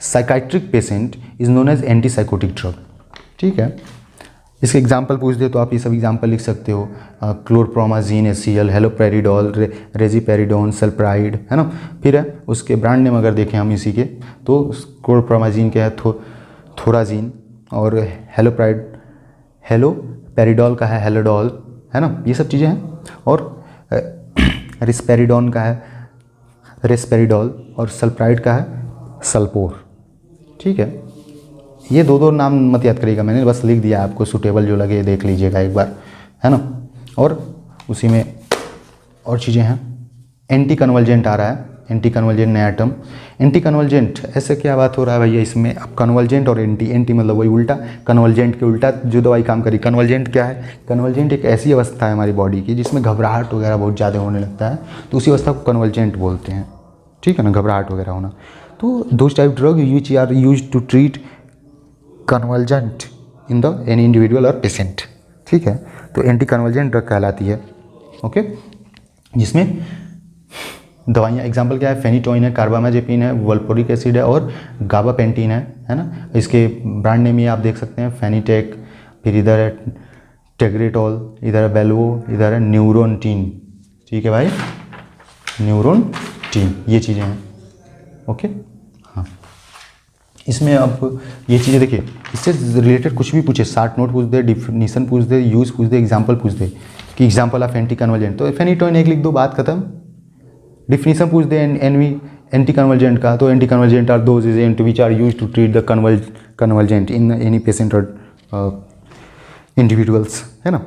psychiatric patient is known as anti psychotic drug, ठीक है। इसके एग्जाम्पल पूछ दे तो आप ये सब एग्जाम्पल लिख सकते हो, क्लोरप्रोमाजीन HCl, हेलोपेरिडोल, रेजिपेरिडोन, सल्प्राइड, है ना। फिर है उसके ब्रांड नेम अगर देखें हम इसी के, तो क्लोरप्रोमाजीन के है थोराजीन, और हेलोपेरिडोल का है हेलोडोल, है ना, ये सब चीज़ें हैं। और रिस्पेरिडोन का है रेस्पेरिडोल, और सल्प्राइड का है सल्पोर, ठीक है। ये दो नाम मत याद करिएगा, मैंने बस लिख दिया, आपको सूटेबल जो लगे देख लीजिएगा एक बार, है ना। और उसी में और चीज़ें हैं, एंटी कन्वर्जेंट आ रहा है, एंटी कन्वर्जेंट नया टर्म। एंटी कन्वर्जेंट ऐसे क्या बात हो रहा है भैया इसमें, अब कन्वर्जेंट और एंटी, एंटी मतलब वही उल्टा, कन्वर्जेंट के उल्टा जो दवाई काम करी। कन्वर्जेंट क्या है, कन्वर्जेंट एक ऐसी अवस्था है हमारी बॉडी की जिसमें घबराहट वगैरह बहुत ज़्यादा होने लगता है, तो उसी अवस्था को कन्वर्जेंट बोलते हैं, ठीक है ना, घबराहट वगैरह होना। तो those type drug which are use to treat convergent in the any individual और पेशेंट, ठीक है। तो एंटी कन्वर्जेंट ड्रग कहलाती है, ओके, जिसमें दवाइयाँ एग्जाम्पल क्या है, फेनिटोइन है, कार्बामाजेपिन है, वल्पोरिक एसिड है और गाबापेंटिन है ना। इसके ब्रांड नेम ये आप देख सकते हैं, फेनिटेक, फिर इधर है टेग्रेटोल, इधर है बेल्वो, इधर है न्यूरोनटीन, ठीक है भाई, न्यूरोनटीन, ये चीज़ें हैं, ओके। हाँ, इसमें अब ये चीज़ें देखिए, इससे रिलेटेड कुछ भी पूछे, शार्ट नोट पूछ दे, डिफिनीशन पूछ दे, यूज़ पूछ दे, एग्जाम्पल पूछ दे कि एग्जाम्पल ऑफ एंटी कन्वर्जेंट, तो फेनिटोइन एक लिख दो, बात खत्म। डिफिनीशन पूछ दे एंटी कन्वर्जेंट का, तो anti convergent are those agent which are use to treat the convergent in any patient और इंडिविजुअल्स, है ना।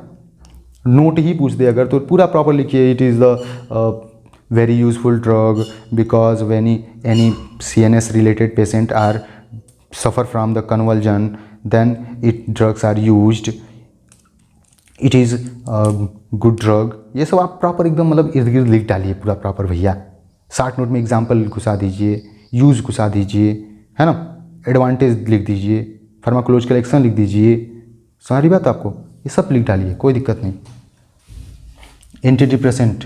नोट ही पूछ दे अगर, तो पूरा प्रॉपर लिखिए, it is the very useful drug because when any CNS related patient are suffer from the convulsion, then drugs are used, it is a good drug। ये सब आप प्रॉपर एकदम मतलब इर्द गिर्द लिख डालिए पूरा प्रॉपर भैया। शॉर्ट नोट में एग्जाम्पल घुसा दीजिए, यूज़ घुसा दीजिए, है ना, एडवांटेज लिख दीजिए, फार्माकोलॉजिकल एक्शन लिख दीजिए, सारी बात आपको ये सब लिख डालिए, कोई दिक्कत नहीं। एंटी डिप्रेसेंट,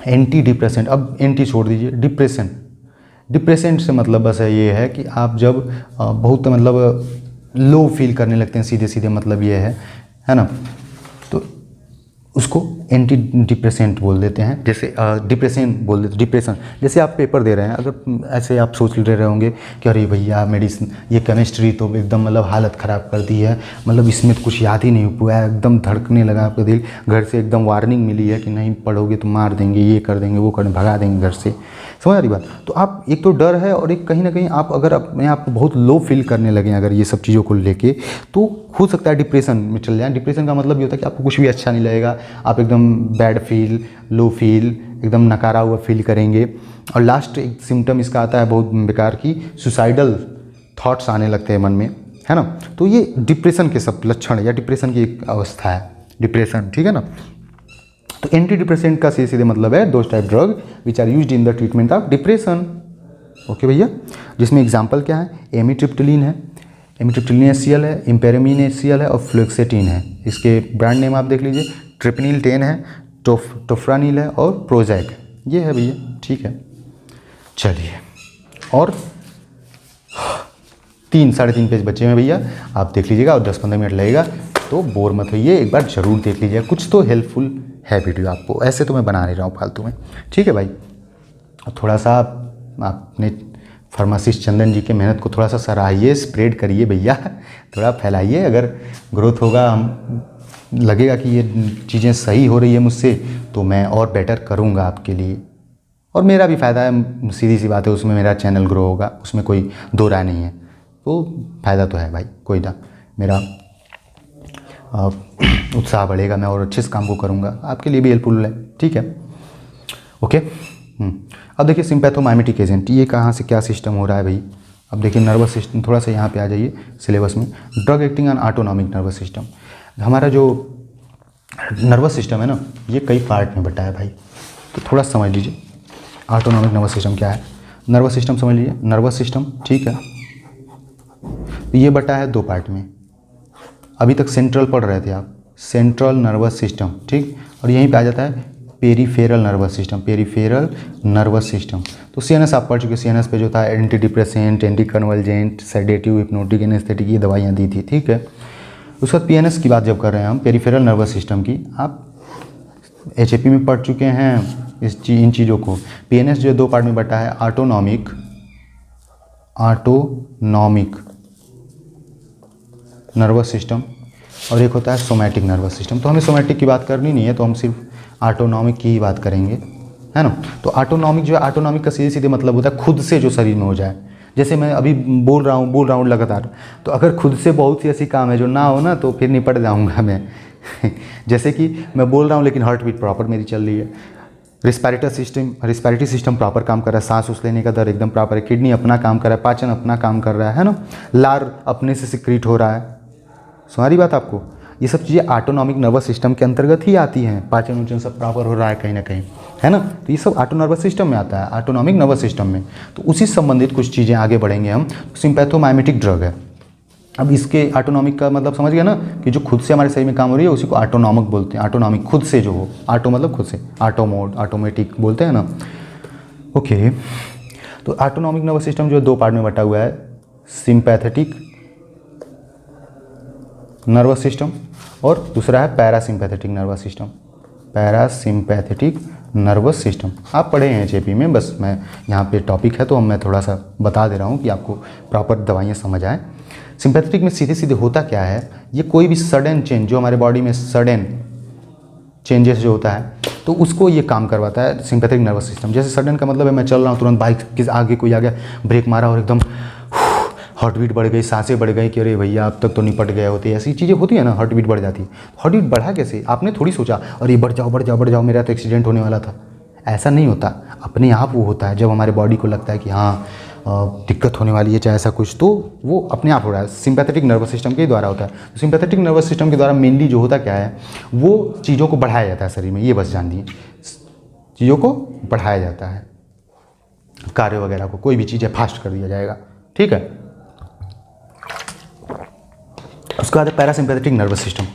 एंटी डिप्रेसेंट, अब एंटी छोड़ दीजिए, डिप्रेशन, डिप्रेसेंट से मतलब बस ये है कि आप जब बहुत मतलब लो फील करने लगते हैं, सीधे सीधे मतलब ये है ना, तो उसको एंटी डिप्रेसेंट बोल देते हैं। जैसे डिप्रेशन बोल देते, डिप्रेशन जैसे आप पेपर दे रहे हैं, अगर ऐसे आप सोच ले रहे होंगे कि अरे भैया मेडिसिन, ये केमिस्ट्री तो एकदम मतलब हालत ख़राब कर दी है, मतलब इसमें तो कुछ याद ही नहीं हुआ है, एकदम धड़कने लगा आपका दिल, घर से एकदम वार्निंग मिली है कि नहीं पढ़ोगे तो मार देंगे, ये कर देंगे, वो कर भगा देंगे घर से, समझ आ रही बात। तो आप एक तो डर है और एक कहीं ना कहीं आप अगर अपने आप को बहुत लो फील करने लगे अगर ये सब चीज़ों को लेके, तो हो सकता है डिप्रेशन में चल जाए। डिप्रेशन का मतलब ये होता है कि आपको कुछ भी अच्छा नहीं लगेगा, आप एकदम बैड फील, लो फील, एकदम नकारा हुआ फील करेंगे। और लास्ट एक सिम्टम इसका आता है बहुत बेकार की, सुसाइडल थॉट्स आने लगते हैं मन में, है ना। तो ये डिप्रेशन के सब लक्षण या डिप्रेशन की एक अवस्था है, डिप्रेशन, ठीक है ना। तो एंटी डिप्रेसेंट का सीधे मतलब है those type drug which are used in the treatment of depression, okay भैया। जिसमें एग्जांपल क्या है, एमिट्रिप्टिलिन है, एमिट्रिप्टिलिन HCl है, इम्पेरामीन HCl है और फ्लुक्सेटिन है। इसके ब्रांड नेम आप देख लीजिए, ट्रिपनिल 10 है, टोफ्रानिल है और प्रोजैक, ये है भैया, ठीक है। चलिए, और 3-3.5 पेज बचे हैं भैया, आप देख लीजिएगा और 10-15 मिनट लगेगा, तो बोर मत होइए, एक बार ज़रूर देख लीजिएगा, कुछ तो हेल्पफुल है वीडियो आपको, ऐसे तो मैं बना नहीं रहा हूँ फालतू में, ठीक है भाई। थोड़ा सा आपने फार्मासिस्ट चंदन जी के मेहनत को थोड़ा सा सराहिए, स्प्रेड करिए भैया, थोड़ा फैलाइए, अगर ग्रोथ होगा, हम लगेगा कि ये चीज़ें सही हो रही है मुझसे, तो मैं और बेटर करूँगा आपके लिए, और मेरा भी फ़ायदा है, सीधी सी बात है, उसमें मेरा चैनल ग्रो होगा, उसमें कोई दो राय नहीं है, तो फ़ायदा तो है भाई, कोई ना, मेरा उत्साह बढ़ेगा, मैं और अच्छे से काम को करूँगा, आपके लिए भी हेल्पफुल है, ठीक है, ओके। अब देखिए सिम्पैथोमाइमेटिक एजेंट, ये कहाँ से क्या सिस्टम हो रहा है भाई। अब देखिए नर्वस सिस्टम, थोड़ा सा यहाँ पे आ जाइए सिलेबस में, drug acting on autonomic nervous system. हमारा जो नर्वस सिस्टम है ना, ये कई पार्ट में बटा है भाई, तो थोड़ा समझ लीजिए ऑटोनॉमिक नर्वस सिस्टम क्या है। नर्वस सिस्टम समझ लीजिए, नर्वस सिस्टम, ठीक है, तो ये बटा है 2 पार्ट में। अभी तक सेंट्रल पढ़ रहे थे आप, सेंट्रल नर्वस सिस्टम, ठीक, और यहीं पे आ जाता है peripheral nervous system, peripheral nervous system. तो CNS आप पढ़ चुके, CNS पे जो था antidepressant, anticonvulsant, sedative, hypnotic, anaesthetic, ये दवाइयाँ दी थी, ठीक है। उसके बाद PNS की बात जब कर रहे हैं हम, पेरीफेरल नर्वस सिस्टम की, आप HAP में पढ़ चुके हैं इन चीज़ों को। PNS जो 2 पार्ट में बटा है, ऑटोनॉमिक नर्वस सिस्टम, और एक होता है सोमैटिक नर्वस सिस्टम। तो हमें सोमैटिक की बात करनी नहीं है, तो हम सिर्फ ऑटोनॉमिक की ही बात करेंगे, है ना। तो ऑटोनॉमिक जो है, ऑटोनॉमिक का सीधे सीधे मतलब होता है खुद से जो शरीर में हो जाए। जैसे मैं अभी बोल रहा हूँ लगातार, तो अगर खुद से बहुत सी ऐसी काम है जो ना हो ना, तो फिर निपट जाऊँगा मैं जैसे कि मैं बोल रहा हूँ लेकिन हार्ट बीट प्रॉपर मेरी चल रही है, रिस्पायरेटरी सिस्टम प्रॉपर काम कर रहा है, सांस उस लेने का दर एकदम प्रॉपर है, किडनी अपना काम कर रहा है, पाचन अपना काम कर रहा है ना, लार अपने से सिक्रीट हो रहा है। सारी बात आपको ये सब चीज़ें ऑटोनॉमिक नर्वस सिस्टम के अंतर्गत ही आती हैं। पाचन उचन सब प्रॉपर हो रहा है कहीं ना कहीं, है ना, तो ये सब ऑटो नर्वस सिस्टम में आता है, ऑटोनॉमिक नर्वस सिस्टम में। तो उसी संबंधित कुछ चीज़ें आगे बढ़ेंगे हम। सिम्पैथोमाइमेटिक ड्रग है। अब इसके ऑटोनॉमिक का मतलब समझ गया ना, कि जो खुद से हमारे शरीर में काम हो रही है उसी को ऑटोनॉमिक बोलते हैं। ऑटोनॉमिक खुद से जो हो, ऑटो मतलब खुद से, ऑटो मोड, ऑटोमेटिक बोलते हैं ना। ओके, तो ऑटोनॉमिक नर्वस सिस्टम जो 2 पार्ट में बटा हुआ है, सिंपैथेटिक नर्वस सिस्टम और दूसरा है parasympathetic nervous system. Parasympathetic nervous system आप पढ़े हैं जेपी में, बस मैं यहाँ पे टॉपिक है तो मैं थोड़ा सा बता दे रहा हूँ कि आपको प्रॉपर दवाइयाँ समझ आए। सिंपैथेटिक में सीधे सीधे होता क्या है, ये कोई भी सडन चेंज जो हमारे बॉडी में सडन चेंजेस जो होता है तो उसको ये काम करवाता है सिंपैथेटिक नर्वस सिस्टम। जैसे सडन का मतलब है मैं चल रहा हूँ, तुरंत बाइक के आगे कोई आ गया, ब्रेक मारा और एकदम हार्ट बीट बढ़ गई, सांसें बढ़ गई कि अरे भैया अब तक तो निपट गए होते, ऐसी चीज़ें होती है ना, हार्ट बीट बढ़ जाती है। हार्ट बीट बढ़ा कैसे, आपने थोड़ी सोचा अरे बढ़ जाओ बढ़ जाओ बढ़ जाओ, मेरा तो एक्सीडेंट होने वाला था। ऐसा नहीं होता, अपने आप वो होता है जब हमारे बॉडी को लगता है कि हाँ दिक्कत होने वाली है, चाहे ऐसा कुछ, तो वो अपने आप हो रहा है, सिंपैथेटिक नर्वस सिस्टम के द्वारा होता है। तो सिंपैथेटिक नर्वस सिस्टम के द्वारा मेनली जो होता क्या है, वो चीज़ों को बढ़ाया जाता है शरीर में, ये बस जान दिए, चीज़ों को बढ़ाया जाता है, कार्य वगैरह को, कोई भी चीज़ है फास्ट कर दिया जाएगा, ठीक है। उसके बाद पैरासिम्पैथेटिक नर्वस सिस्टम।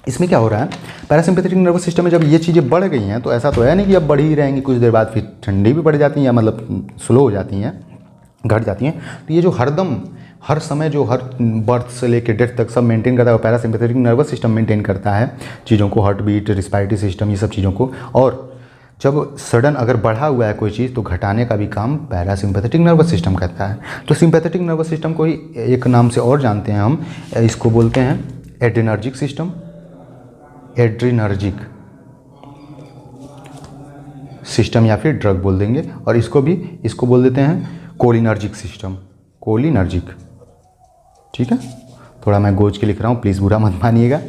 इसमें क्या हो रहा है, पैरासिम्पैथेटिक नर्वस सिस्टम में जब ये चीज़ें बढ़ गई हैं तो ऐसा तो है नहीं कि अब बढ़ ही रहेंगी, कुछ देर बाद फिर ठंडी भी बढ़ जाती हैं या मतलब स्लो हो जाती हैं, घट जाती हैं। तो ये जो हरदम हर समय जो हर बर्थ से लेकर डेथ तक सब मेंटेन करता है, वो पैरासिम्पैथेटिक नर्वस सिस्टम मेंटेन करता है चीज़ों को, हार्ट बीट, रिस्पायरेटरी सिस्टम, ये सब चीज़ों को। और जब सडन अगर बढ़ा हुआ है कोई चीज़ तो घटाने का भी काम पैरासिम्पैथेटिक नर्वस सिस्टम करता है। तो सिंपैथेटिक नर्वस सिस्टम को ही एक नाम से और जानते हैं हम, इसको बोलते हैं एड्रेनर्जिक सिस्टम, एड्रेनर्जिक सिस्टम या फिर ड्रग बोल देंगे। और इसको बोल देते हैं कोलिनर्जिक सिस्टम, कोलिनर्जिक, ठीक है। थोड़ा मैं गोज के लिख रहा हूँ, प्लीज़ बुरा मत मानिएगा,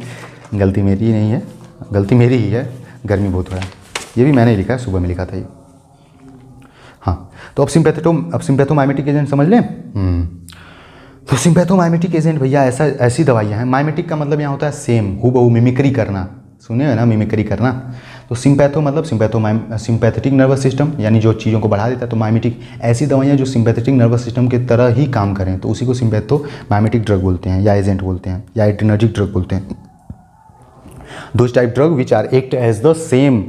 गलती मेरी नहीं है, गलती मेरी ही है, गर्मी बहुत हो रहा है, ये भी मैंने ही लिखा है, सुबह में लिखा था ये। हाँ, तो अब सिम्पैथोमाइमेटिक एजेंट समझ लें। तो सिम्पैथोमाइमेटिक एजेंट भैया ऐसी दवाइयाँ हैं। माइमेटिक का मतलब यहाँ होता है सेम, हूबहू, मिमिक्री करना, सुने है ना, मिमिक्री करना। तो सिम्पैथो मतलब सिम्पैथेटिक नर्वस सिस्टम, यानी जो चीज़ों को बढ़ा देता है। तो माइमेटिक ऐसी दवाइयाँ जो सिम्पैथेटिक नर्वस सिस्टम के तरह ही काम करें, तो उसी को सिम्पैथोमाइमेटिक ड्रग बोलते हैं, या एजेंट बोलते हैं, या एड्रेनर्जिक ड्रग बोलते हैं। Those type drug which are act as the same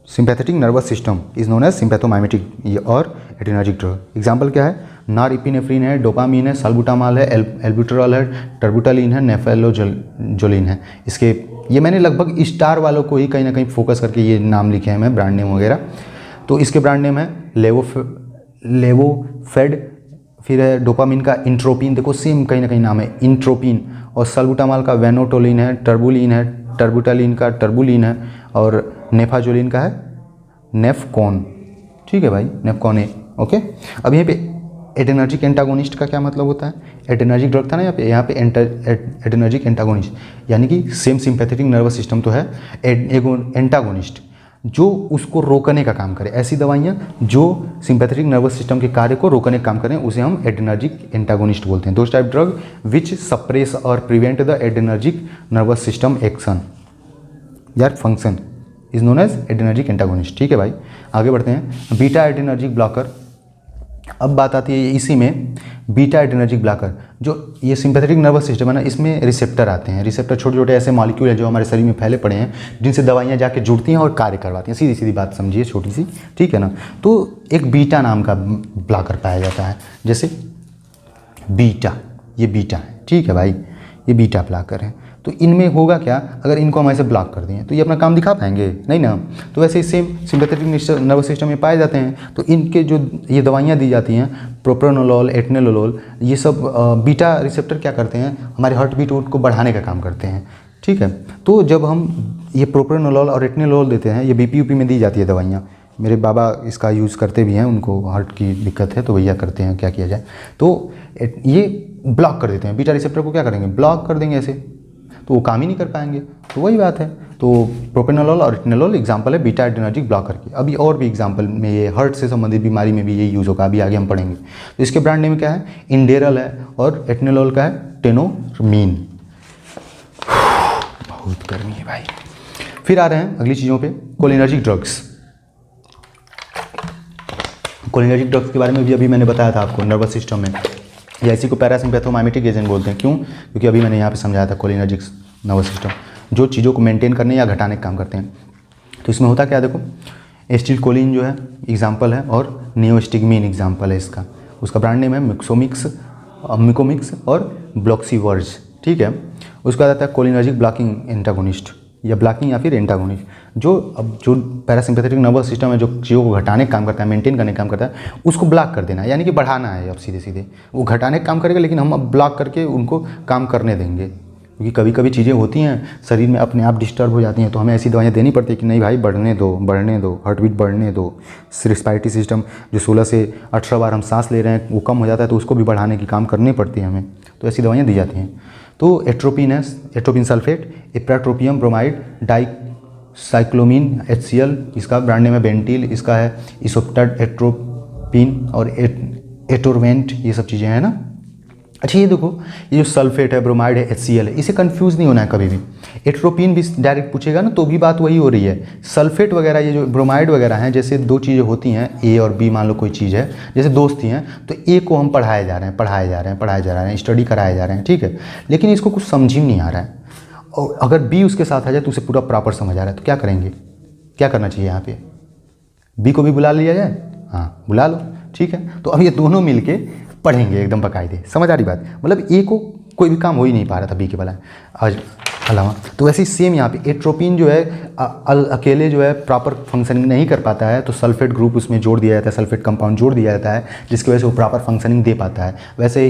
sympathetic nervous system is known as sympathomimetic और एड्रेनर्जिक ड्रग। एग्जाम्पल क्या है, नॉरएपिनेफ्रिन है, डोपामीन है, साल्बुटामॉल है, एल्ब्यूटेरॉल है, टर्बुटालिन है, नेफेलोजोलिन है। इसके ये मैंने लगभग स्टार वालों को ही कहीं ना कहीं फोकस करके ये नाम लिखे हैं मैं, ब्रांड नेम वगैरह। तो इसके ब्रांड नेम है लेवोफेड, फिर है डोपामिन का इंट्रोपिन, देखो सेम कहीं ना कहीं नाम है इंट्रोपिन। और साल्बुटामॉल का वेनोटोलिन है, टर्बुलिन है, टर्बुटालिन का टर्बुलिन है, और नेफाजोलिन का है नेफकॉन, ठीक है भाई, नेफकॉन है, ओके। अब यहाँ पे एड्रेनर्जिक एंटागोनिस्ट का क्या मतलब होता है, एड्रेनर्जिक ड्रग था ना यहाँ पे एड्रेनर्जिक एंटागोनिस्ट, यानी कि सेम सिंपैथेटिक नर्वस सिस्टम तो है, एंटागोनिस्ट जो उसको रोकने का काम करे। ऐसी दवाइयाँ जो सिंपैथेटिक नर्वस सिस्टम के कार्य को रोकने का काम करें उसे हम एड्रेनर्जिक एंटागोनिस्ट बोलते हैं। Those type drug which suppress और prevent the adrenergic nervous system action या function is known as adrenergic antagonist, ठीक है भाई। आगे बढ़ते हैं, बीटा एड्रेनर्जिक ब्लॉकर। अब बात आती है इसी में बीटा एड्रेनर्जिक ब्लॉकर, जो ये सिंपैथेटिक नर्वस सिस्टम है ना, इसमें रिसेप्टर आते हैं। रिसेप्टर छोटे छोटे ऐसे मॉलिक्यूल हैं जो हमारे शरीर में फैले पड़े हैं, जिनसे दवाइयाँ जाके जुड़ती हैं और कार्य करवाती हैं। सीधी सीधी बात समझिए, छोटी सी, ठीक है ना। तो एक बीटा नाम का ब्लॉकर पाया जाता है, जैसे बीटा, ये बीटा है, ठीक है भाई, ये बीटा ब्लॉकर है। तो इनमें होगा क्या, अगर इनको हम ऐसे ब्लॉक कर दें तो ये अपना काम दिखा पाएंगे नहीं ना। तो वैसे ही सेम सिंपैथेटिक नर्वस सिस्टम में पाए जाते हैं। तो इनके जो ये दवाइयाँ दी जाती हैं, प्रोप्रानोलोल, एटेनोलोल, ये सब बीटा रिसेप्टर क्या करते हैं, हमारे हार्ट बीट को बढ़ाने का काम करते हैं, ठीक है। तो जब हम ये प्रोप्रानोलोल और एटेनोलोल देते हैं, ये बीपी यूपी में दी जाती है दवाइयाँ, मेरे बाबा इसका यूज़ करते भी हैं, उनको हार्ट की दिक्कत है तो भैया करते हैं, क्या किया जाए। तो ये ब्लॉक कर देते हैं, बीटा रिसेप्टर को क्या करेंगे, ब्लॉक कर देंगे ऐसे। तो वो काम ही नहीं कर पाएंगे। तो वही बात है। तो प्रोपेनोलॉल और इथेनॉल एग्जाम्पल है बीटा एड्रेनर्जिक ब्लॉकर की। अभी और भी एग्जाम्पल में ये हार्ट से संबंधित बीमारी में भी ये यूज़ होगा, अभी आगे हम पढ़ेंगे। तो इसके ब्रांड नेम क्या है, इंडेरल है, और एथेनॉल का है टेनोमीन। बहुत गर्मी है भाई। फिर आ रहे हैं अगली चीज़ों पे, कोलिनर्जिक ड्रग्स। कोलिनर्जिक ड्रग्स के बारे में भी अभी मैंने बताया था आपको, नर्वस सिस्टम में, या इसी को पैरासिम्पैथोमाइमेटिक एजेंट बोलते हैं। क्यों? क्योंकि अभी मैंने यहाँ पे समझाया था कोलिनर्जिक नर्वस सिस्टम जो चीज़ों को मेंटेन करने या घटाने का काम करते हैं। तो इसमें होता क्या है, देखो एसिटिलकोलिन जो है एग्जाम्पल है, और नियोस्टिग्मीन एग्जाम्पल है इसका। उसका ब्रांड नेम है मिकोमिक्स और ब्लॉक्सीवर्ज, ठीक है। उसका आता है कोलिनर्जिक ब्लॉकिंग एंटागोनिस्ट, या ब्लॉकिंग या फिर एंटागोनिस्ट, जो पैरासिम्पैथेटिक नर्वस सिस्टम है, जो चीज़ों को घटाने का काम करता है, मेंटेन करने का काम करता है, उसको ब्लॉक कर देना है, यानी कि बढ़ाना है। अब सीधे सीधे वो घटाने का काम करेगा, लेकिन हम अब ब्लॉक करके उनको काम करने देंगे। क्योंकि कभी कभी चीज़ें होती हैं शरीर में अपने आप डिस्टर्ब हो जाती हैं, तो हमें ऐसी दवाइयाँ देनी पड़ती है कि नहीं भाई बढ़ने दो, हार्ट बीट बढ़ने दो। रिस्पायरेटरी सिस्टम जो 16 से 18 बार हम सांस ले रहे हैं वो कम हो जाता है, तो उसको भी बढ़ाने की काम करनी पड़ती है हमें, तो ऐसी दवाइयाँ दी जाती हैं। तो एट्रोपिन है, atropine sulphate, ipratropium bromide, dicyclomine HCl, इसका ब्रांड नेम है बेंटिल, इसका है इसोप्टाड एट्रोपिन और एटोरवेंट, ये सब चीज़ें हैं ना। अच्छा ये देखो, ये जो सल्फेट है, ब्रोमाइड है, HCl है, इसे कंफ्यूज नहीं होना है कभी भी। एट्रोपिन भी डायरेक्ट पूछेगा ना तो भी बात वही हो रही है। सल्फेट वगैरह, ये जो ब्रोमाइड वगैरह हैं, जैसे दो चीज़ें होती हैं, ए और बी, मान लो कोई चीज़ है, जैसे दोस्त ही हैं, तो ए को हम पढ़ाए जा रहे हैं, स्टडी कराए जा रहे हैं, ठीक है, लेकिन इसको कुछ समझ ही नहीं आ रहा है। और अगर बी उसके साथ आ जाए तो उसे पूरा प्रॉपर समझ आ रहा है, तो क्या करेंगे, क्या करना चाहिए यहाँ पे, बी को भी बुला लिया जाए, हाँ बुला लो, ठीक है। तो अब ये दोनों मिलके पढ़ेंगे एकदम बकायदे, समझ आ रही बात। मतलब ए को कोई भी काम हो ही नहीं पा रहा था बी के बला आज अलावा। तो वैसे ही सेम यहाँ पे एट्रोपिन जो है अकेले जो है प्रॉपर फंक्शनिंग नहीं कर पाता है, तो सल्फेट ग्रुप उसमें जोड़ दिया जाता है, सल्फेट कंपाउंड जोड़ दिया जाता है, जिसकी वजह से वो प्रॉपर फंक्शनिंग दे पाता है। वैसे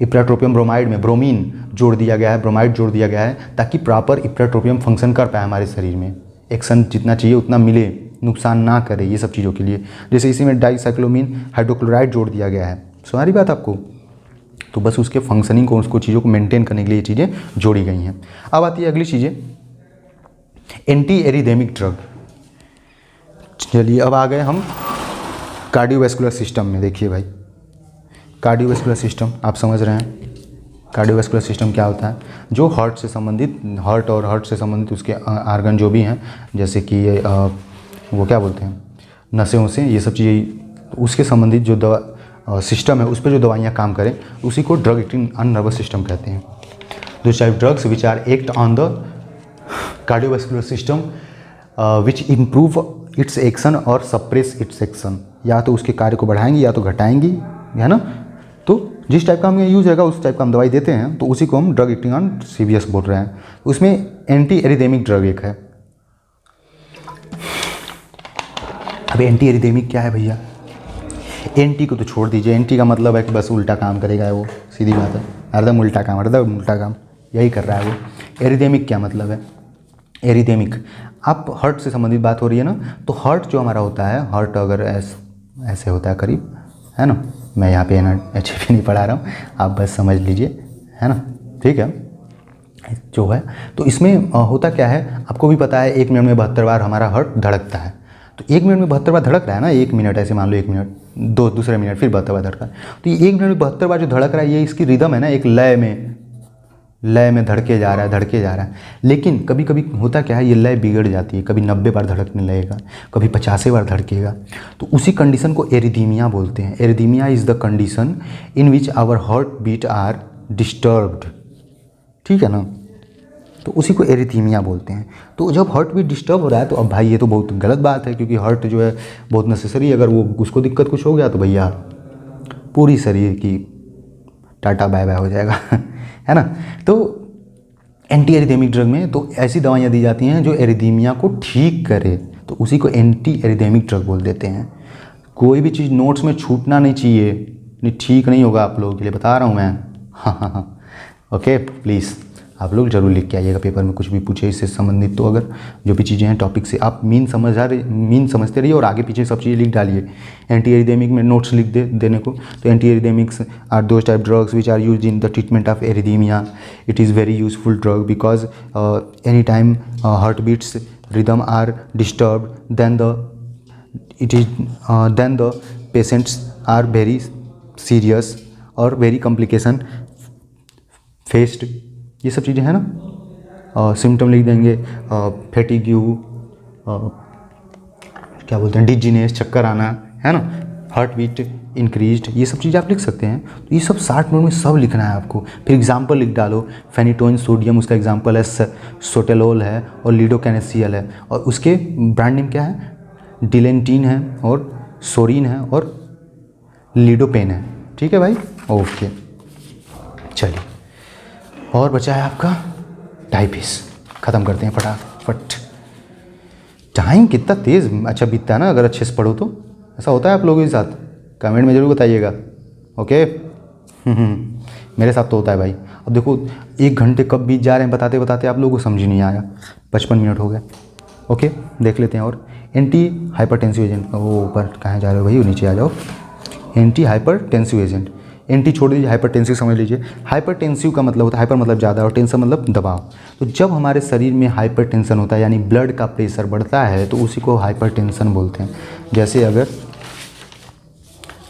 इप्राट्रोपियम ब्रोमाइड में ब्रोमीन जोड़ दिया गया है, ब्रोमाइड जोड़ दिया गया है, ताकि प्रॉपर इप्राट्रोपियम फंक्शन कर पाए हमारे शरीर में, एक्शन जितना चाहिए उतना मिले, नुकसान ना करे, ये सब चीज़ों के लिए। जैसे इसी में डाइसाइक्लोमीन हाइड्रोक्लोराइड जोड़ दिया गया है, सारी बात आपको। तो बस उसके फंक्शनिंग को, उसको चीज़ों को मेंटेन करने के लिए ये चीज़ें जोड़ी गई हैं। अब आती है अगली चीज़ें, एंटी एरिथेमिक ड्रग। चलिए अब आ गए हम कार्डियोवैस्कुलर सिस्टम में। देखिए भाई, कार्डियोवैस्कुलर सिस्टम आप समझ रहे हैं, कार्डियोवैस्कुलर सिस्टम क्या होता है, जो हार्ट से संबंधित, हार्ट से संबंधित उसके आर्गन जो भी हैं, जैसे कि वो क्या बोलते हैं, नसें से, ये सब चीज़ें, उसके संबंधित जो दवा सिस्टम है, उस पर जो दवाइयाँ काम करें, उसी को drug acting on nervous system कहते हैं। Those type drugs which are act on the cardiovascular system which improve its action और सप्रेस इट्स एक्शन, या तो उसके कार्य को बढ़ाएंगी या तो घटाएंगी, है ना। तो जिस टाइप का हमें यूज़ रहेगा उस टाइप का हम दवाई देते हैं, तो उसी को हम ड्रग एक्टिंग ऑन CVS बोल रहे हैं। उसमें एंटी एरिथेमिक ड्रग एक है। अब एंटी एरिथेमिक क्या है भैया, एंटी को तो छोड़ दीजिए, एंटी का मतलब है कि बस उल्टा काम करेगा वो, सीधी बात है, हरदम उल्टा काम यही कर रहा है वो। एरिथेमिक क्या मतलब है, एरिथेमिक, आप हार्ट से संबंधित बात हो रही है ना, तो हार्ट जो हमारा होता है, हार्ट अगर ऐसे होता है करीब, है ना, मैं यहाँ पे ना HFP नहीं पढ़ा रहा हूँ, आप बस समझ लीजिए, है ना, ठीक है, जो है। तो इसमें होता क्या है, आपको भी पता है 1 मिनट में 72 बार हमारा हार्ट धड़कता है। तो 1 मिनट में 72 बार धड़क रहा है ना, 1 मिनट ऐसे मान लो, 1 मिनट, दूसरे मिनट फिर 72 बार धड़का, तो ये 1 मिनट में 72 बार जो धड़क रहा है, ये इसकी रिदम है ना, एक लय में धड़के जा रहा है। लेकिन कभी कभी होता क्या है, ये लय बिगड़ जाती है, कभी 90 बार धड़कने लगेगा, कभी 50 बार धड़केगा, तो उसी कंडीशन को एरिथीमिया बोलते हैं। Arrhythmia is the condition in which our heart beat are disturbed, ठीक है ना, तो उसी को एरिथीमिया बोलते हैं। तो जब हार्ट बीट डिस्टर्ब हो रहा है, तो अब भाई ये तो बहुत गलत बात है, क्योंकि हार्ट जो है बहुत नेसेसरी, अगर वो उसको दिक्कत कुछ हो गया तो भैया पूरी शरीर की टाटा बाय बाय हो जाएगा है ना। तो एंटी एरिथेमिक ड्रग में तो ऐसी दवाइयाँ दी जाती हैं जो एरिथीमिया को ठीक करे, तो उसी को एंटी एरिथेमिक ड्रग बोल देते हैं। कोई भी चीज़ नोट्स में छूटना नहीं चाहिए, नहीं ठीक नहीं होगा आप लोगों के लिए बता रहा हूँ मैं, हाँ, ओके प्लीज़। आप लोग जरूर लिख के आइएगा पेपर में, कुछ भी पूछे इससे संबंधित तो अगर जो भी चीज़ें हैं टॉपिक से आप मीन समझते रहिए और आगे पीछे सब चीज़ें लिख डालिए। एंटी एरिथेमिक में नोट्स लिख देने को, तो antiarrhythmics are those type drugs which are use in the treatment of arrhythmia. It is very useful drug because any time heart beats rhythm are disturbed then the patients are very serious और very complication faced, ये सब चीज़ें हैं ना। Symptom लिख देंगे, fatigue, क्या बोलते हैं, डिजीनेस, चक्कर आना, है ना, हार्ट बीट इंक्रीज्ड, ये सब चीज़ें आप लिख सकते हैं। तो ये सब 60 मिनट में सब लिखना है आपको। फिर एग्जाम्पल लिख डालो, फेनिटोइन सोडियम उसका एग्जाम्पल है, सोटेलोल है और लिडोकैनेसियल है, और उसके ब्रांड नेम क्या है, डिलेंटीन है और सोरिन है और लीडोपेन है। ठीक है भाई, ओके। चलिए, और बचा है आपका टाइपिस, ख़त्म करते हैं फटाफट। टाइम कितना तेज़ अच्छा बीतता है ना अगर अच्छे से पढ़ो तो। ऐसा होता है आप लोगों के साथ? कमेंट में ज़रूर बताइएगा, ओके। मेरे साथ तो होता है भाई। अब देखो 1 घंटे कब बीत जा रहे हैं बताते बताते आप लोगों को समझ ही नहीं आया, 55 मिनट हो गए। ओके, देख लेते हैं। और एंटी हाइपरटेंसिव एजेंट, वो ऊपर कहाँ जा रहे हो भाई, वो नीचे आ जाओ। एंटी हाइपरटेंसिव एजेंट, एंटी छोड़ दीजिए, हाइपरटेंसिव समझ लीजिए। हाइपरटेंसिव का मतलब होता है, हाइपर मतलब ज़्यादा और टेंशन मतलब दबाव। तो जब हमारे शरीर में हाइपरटेंशन होता है यानी ब्लड का प्रेशर बढ़ता है तो उसी को हाइपरटेंशन बोलते हैं। जैसे अगर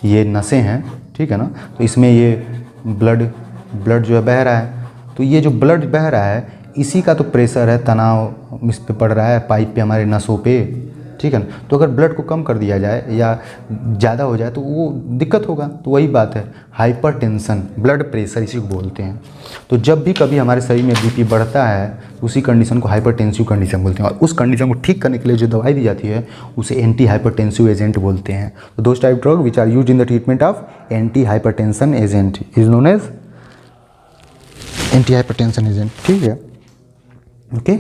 ये नसें हैं, ठीक है ना, तो इसमें ये ब्लड जो है बह रहा है, तो ये जो ब्लड बह रहा है इसी का तो प्रेशर है, तनाव इस पे पड़ रहा है, पाइप पे, हमारे नसों पे, ठीक है ना। तो अगर ब्लड को कम कर दिया जाए या ज़्यादा हो जाए तो वो दिक्कत होगा। तो वही बात है, हाइपरटेंशन, ब्लड प्रेशर इसी को बोलते हैं। तो जब भी कभी हमारे शरीर में बीपी बढ़ता है उसी कंडीशन को हाइपरटेंसिव कंडीशन बोलते हैं, और उस कंडीशन को ठीक करने के लिए जो दवाई दी जाती है उसे एंटी हाइपरटेंसिव एजेंट बोलते हैं। तो those type drug which are use in the treatment of anti hypertension agent is known as anti hypertension agent, ठीक है, ओके।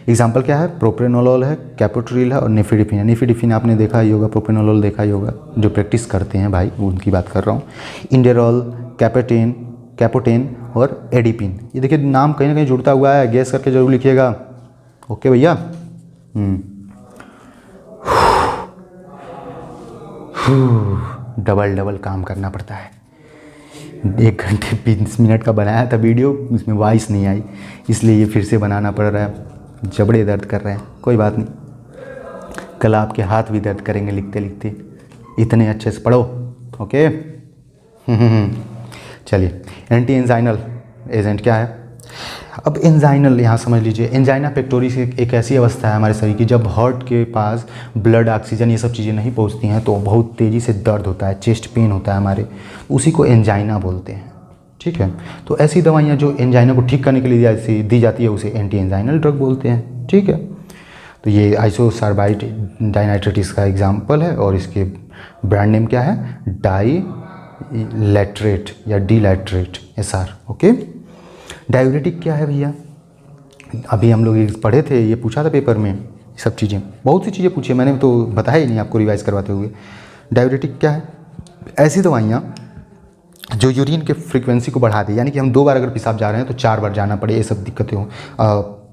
एग्जाम्पल क्या है, प्रोप्रेनोलोल है, कैपोट्रिल है और निफिडिफिन है। निफिडिफिन आपने देखा ही होगा, प्रोप्रेनोलोल देखा ही होगा, जो प्रैक्टिस करते हैं भाई उनकी बात कर रहा हूँ। इंडेरॉल, कैपोटेन और एडिपिन, ये देखिए नाम कहीं ना कहीं जुड़ता हुआ है, गैस करके जरूर लिखिएगा, ओके भैया। डबल काम करना पड़ता है। 1 घंटे 20 मिनट का बनाया था वीडियो, उसमें वॉइस नहीं आई, इसलिए ये फिर से बनाना पड़ रहा है। जबड़े दर्द कर रहे हैं, कोई बात नहीं, कल आपके हाथ भी दर्द करेंगे लिखते लिखते, इतने अच्छे से पढ़ो, ओके। चलिए, एंटी एंजाइनल एजेंट क्या है। अब एंजाइनल यहाँ समझ लीजिए, एंजाइना पेक्टोरिस एक ऐसी अवस्था है हमारे शरीर की जब हार्ट के पास ब्लड, ऑक्सीजन, ये सब चीज़ें नहीं पहुँचती हैं तो बहुत तेज़ी से दर्द होता है, चेस्ट पेन होता है हमारे, उसी को एंजाइना बोलते हैं, ठीक है। तो ऐसी दवाइयाँ जो एंजाइना को ठीक करने के लिए दी जाती है उसे एंटी एंजाइनल ड्रग बोलते हैं, ठीक है। तो ये आइसोसार्बाइड डाइनाइट्रेटिस का एग्जाम्पल है और इसके ब्रांड नेम क्या है, डाइलैट्रेट या डीलैट्रेट SR, ओके। डायूरेटिक क्या है भैया, अभी हम लोग पढ़े थे, ये पूछा था पेपर में, सब चीज़ें, बहुत सी चीज़ें पूछी, मैंने तो बताया ही नहीं आपको रिवाइज करवाते हुए। डायूरेटिक क्या है, ऐसी दवाइयाँ जो यूरिन के फ्रीक्वेंसी को बढ़ा दे, यानी कि हम 2 बार अगर पेशाब जा रहे हैं तो 4 बार जाना पड़े, ये सब दिक्कतें हो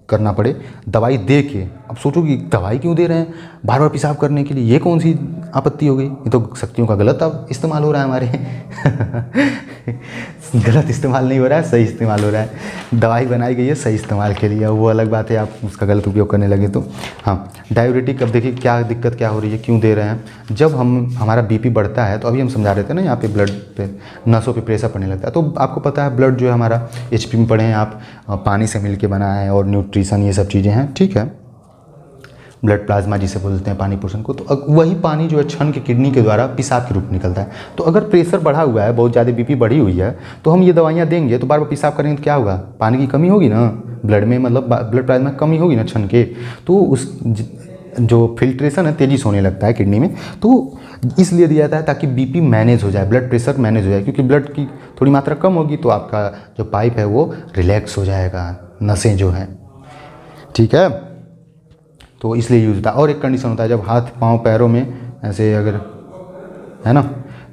करना पड़े दवाई दे के। अब सोचो कि दवाई क्यों दे रहे हैं बार बार पेशाब करने के लिए, ये कौन सी आपत्ति हो गई, ये तो शक्तियों का गलत अब इस्तेमाल हो रहा है हमारे। गलत इस्तेमाल नहीं हो रहा है, सही इस्तेमाल हो रहा है। दवाई बनाई गई है सही इस्तेमाल के लिए, वो अलग बात है आप उसका गलत उपयोग करने लगे तो। हाँ, डायूरेटिक, अब देखिए क्या दिक्कत क्या हो रही है, क्यों दे रहे हैं। जब हमारा बीपी बढ़ता है तो अभी हम समझा रहे थे ना, यहाँ पे ब्लड पे, नसों पे प्रेशर पड़ने लगता है। तो आपको पता है ब्लड जो है हमारा HP में पढ़े हैं आप, पानी से मिल के बना है और न्यूट्रिशन ये सब चीज़ें हैं, ठीक है। ब्लड प्लाज्मा जिसे बोलते हैं पानी पोषण को, तो वही पानी जो है छन के किडनी के द्वारा पेशाब के रूप में निकलता है। तो अगर प्रेशर बढ़ा हुआ है, बहुत ज़्यादा बीपी बढ़ी हुई है, तो हम ये दवाइयाँ देंगे तो बार बार पेशाब करेंगे तो क्या होगा, पानी की कमी होगी ना ब्लड में, मतलब ब्लड प्लाज्मा की कमी होगी ना छन के, तो उस जो फिल्ट्रेशन है तेज़ी से होने लगता है किडनी में। तो इसलिए दिया जाता है ताकि बीपी मैनेज हो जाए, ब्लड प्रेशर मैनेज हो जाए, क्योंकि ब्लड की थोड़ी मात्रा कम होगी तो आपका जो पाइप है वो रिलैक्स हो जाएगा, नसें जो हैं, ठीक है। तो इसलिए यूज होता है। और एक कंडीशन होता है जब हाथ पाँव पैरों में ऐसे अगर है ना।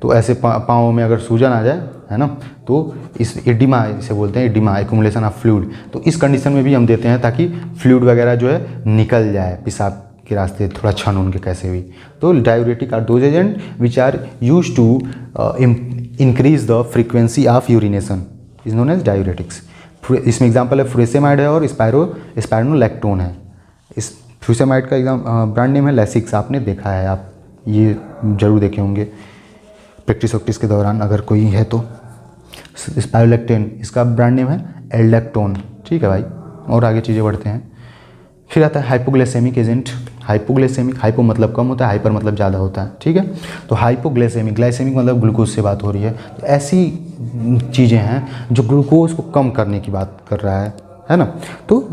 तो ऐसे पाँव में अगर सूजन आ जाए, है ना, तो इस एडिमा इसे बोलते हैं, एडिमा एक्यूमुलेशन ऑफ फ्लूइड। तो इस कंडीशन में भी हम देते हैं ताकि फ्लूइड वगैरह जो है निकल जाए पेशाब के रास्ते, थोड़ा छन उनके कैसे भी। तो diuretic are those agent which are use to increase the frequency of urination, is known as diuretics. इसमें एग्जाम्पल है फ्यूरासेमाइड है और स्पाइरोनोलैक्टोन है। इस फ्यूरासेमाइड का एग्जाम ब्रांड नेम है लैसिक्स, आपने देखा है, आप ये जरूर देखे होंगे प्रैक्टिस वैक्टिस के दौरान अगर कोई है तो। स्पाइरोलैक्टेन इसका ब्रांड नेम है एल्डैक्टोन, ठीक है भाई। और आगे चीज़ें बढ़ते हैं। फिर आता है हाइपोग्लाइसेमिक एजेंट। हाइपोग्लाइसेमिक, हाइपो मतलब कम होता है, हाइपर मतलब ज़्यादा होता है, ठीक है। तो हाइपोग्लाइसेमिक, ग्लाइसेमिक मतलब ग्लूकोज से बात हो रही है। तो ऐसी चीज़ें हैं जो ग्लूकोज को कम करने की बात कर रहा है ना। तो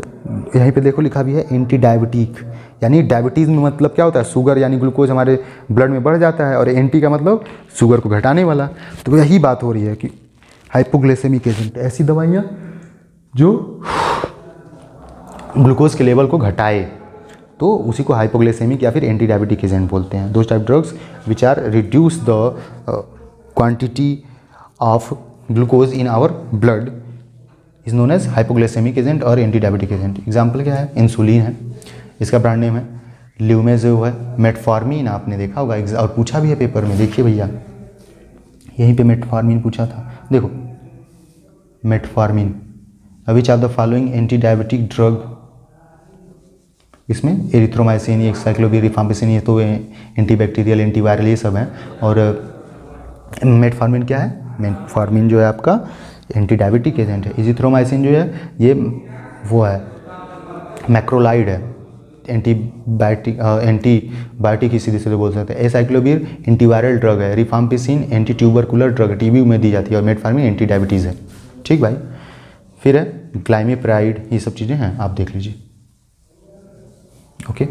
यहीं पे देखो लिखा भी है एंटी डायबिटिक, यानी डायबिटीज़ में मतलब क्या होता है, शुगर यानी ग्लूकोज हमारे ब्लड में बढ़ जाता है, और एंटी का मतलब शुगर को घटाने वाला। तो यही बात हो रही है कि हाइपोग्लाइसेमिक एजेंट ऐसी दवाइयाँ जो ग्लूकोज के लेवल को घटाए, तो उसी को हाइपोग्लाइसेमिक या फिर एंटी डायबिटिक एजेंट बोलते हैं। Those type drugs which are reduce the quantity of glucose in our blood is known as hypoglycaemic agent और एंटी डायबिटिक एजेंट। एग्जाम्पल क्या है, इंसुलिन है, इसका ब्रांड नेम है ल्यूमेज़ो है। मेटफॉर्मिन आपने देखा होगा और पूछा भी है पेपर में, देखिए भैया यहीं पे मेटफॉर्मिन पूछा था, देखो metformin. Which are the following anti diabetic drug, इसमें एरिथ्रोमाइसिन, एक्साइक्लोविर, रिफाम्पिसिन, ये तो एंटीबैक्टीरियल एंटीवायरल ये सब हैं। और मेटफॉर्मिन क्या है, मेटफॉर्मिन जो है आपका एंटी डायबिटिक एजेंट है। इजिथ्रोमाइसिन जो है ये वो है मैक्रोलाइड है, एंटीबायोटिक ही सीधे सीधे बोल सकते हैं। एसाइक्लोविर एंटीवायरल ड्रग है। रिफाम्पिसिन एंटी ट्यूबरकुलर ड्रग है, टीबी में दी जाती है। और मेटफॉर्मिन एंटी डायबिटीज़ है, ठीक भाई। फिर है ग्लाइमेप्राइड, ये सब चीज़ें हैं, आप देख लीजिए, ओके।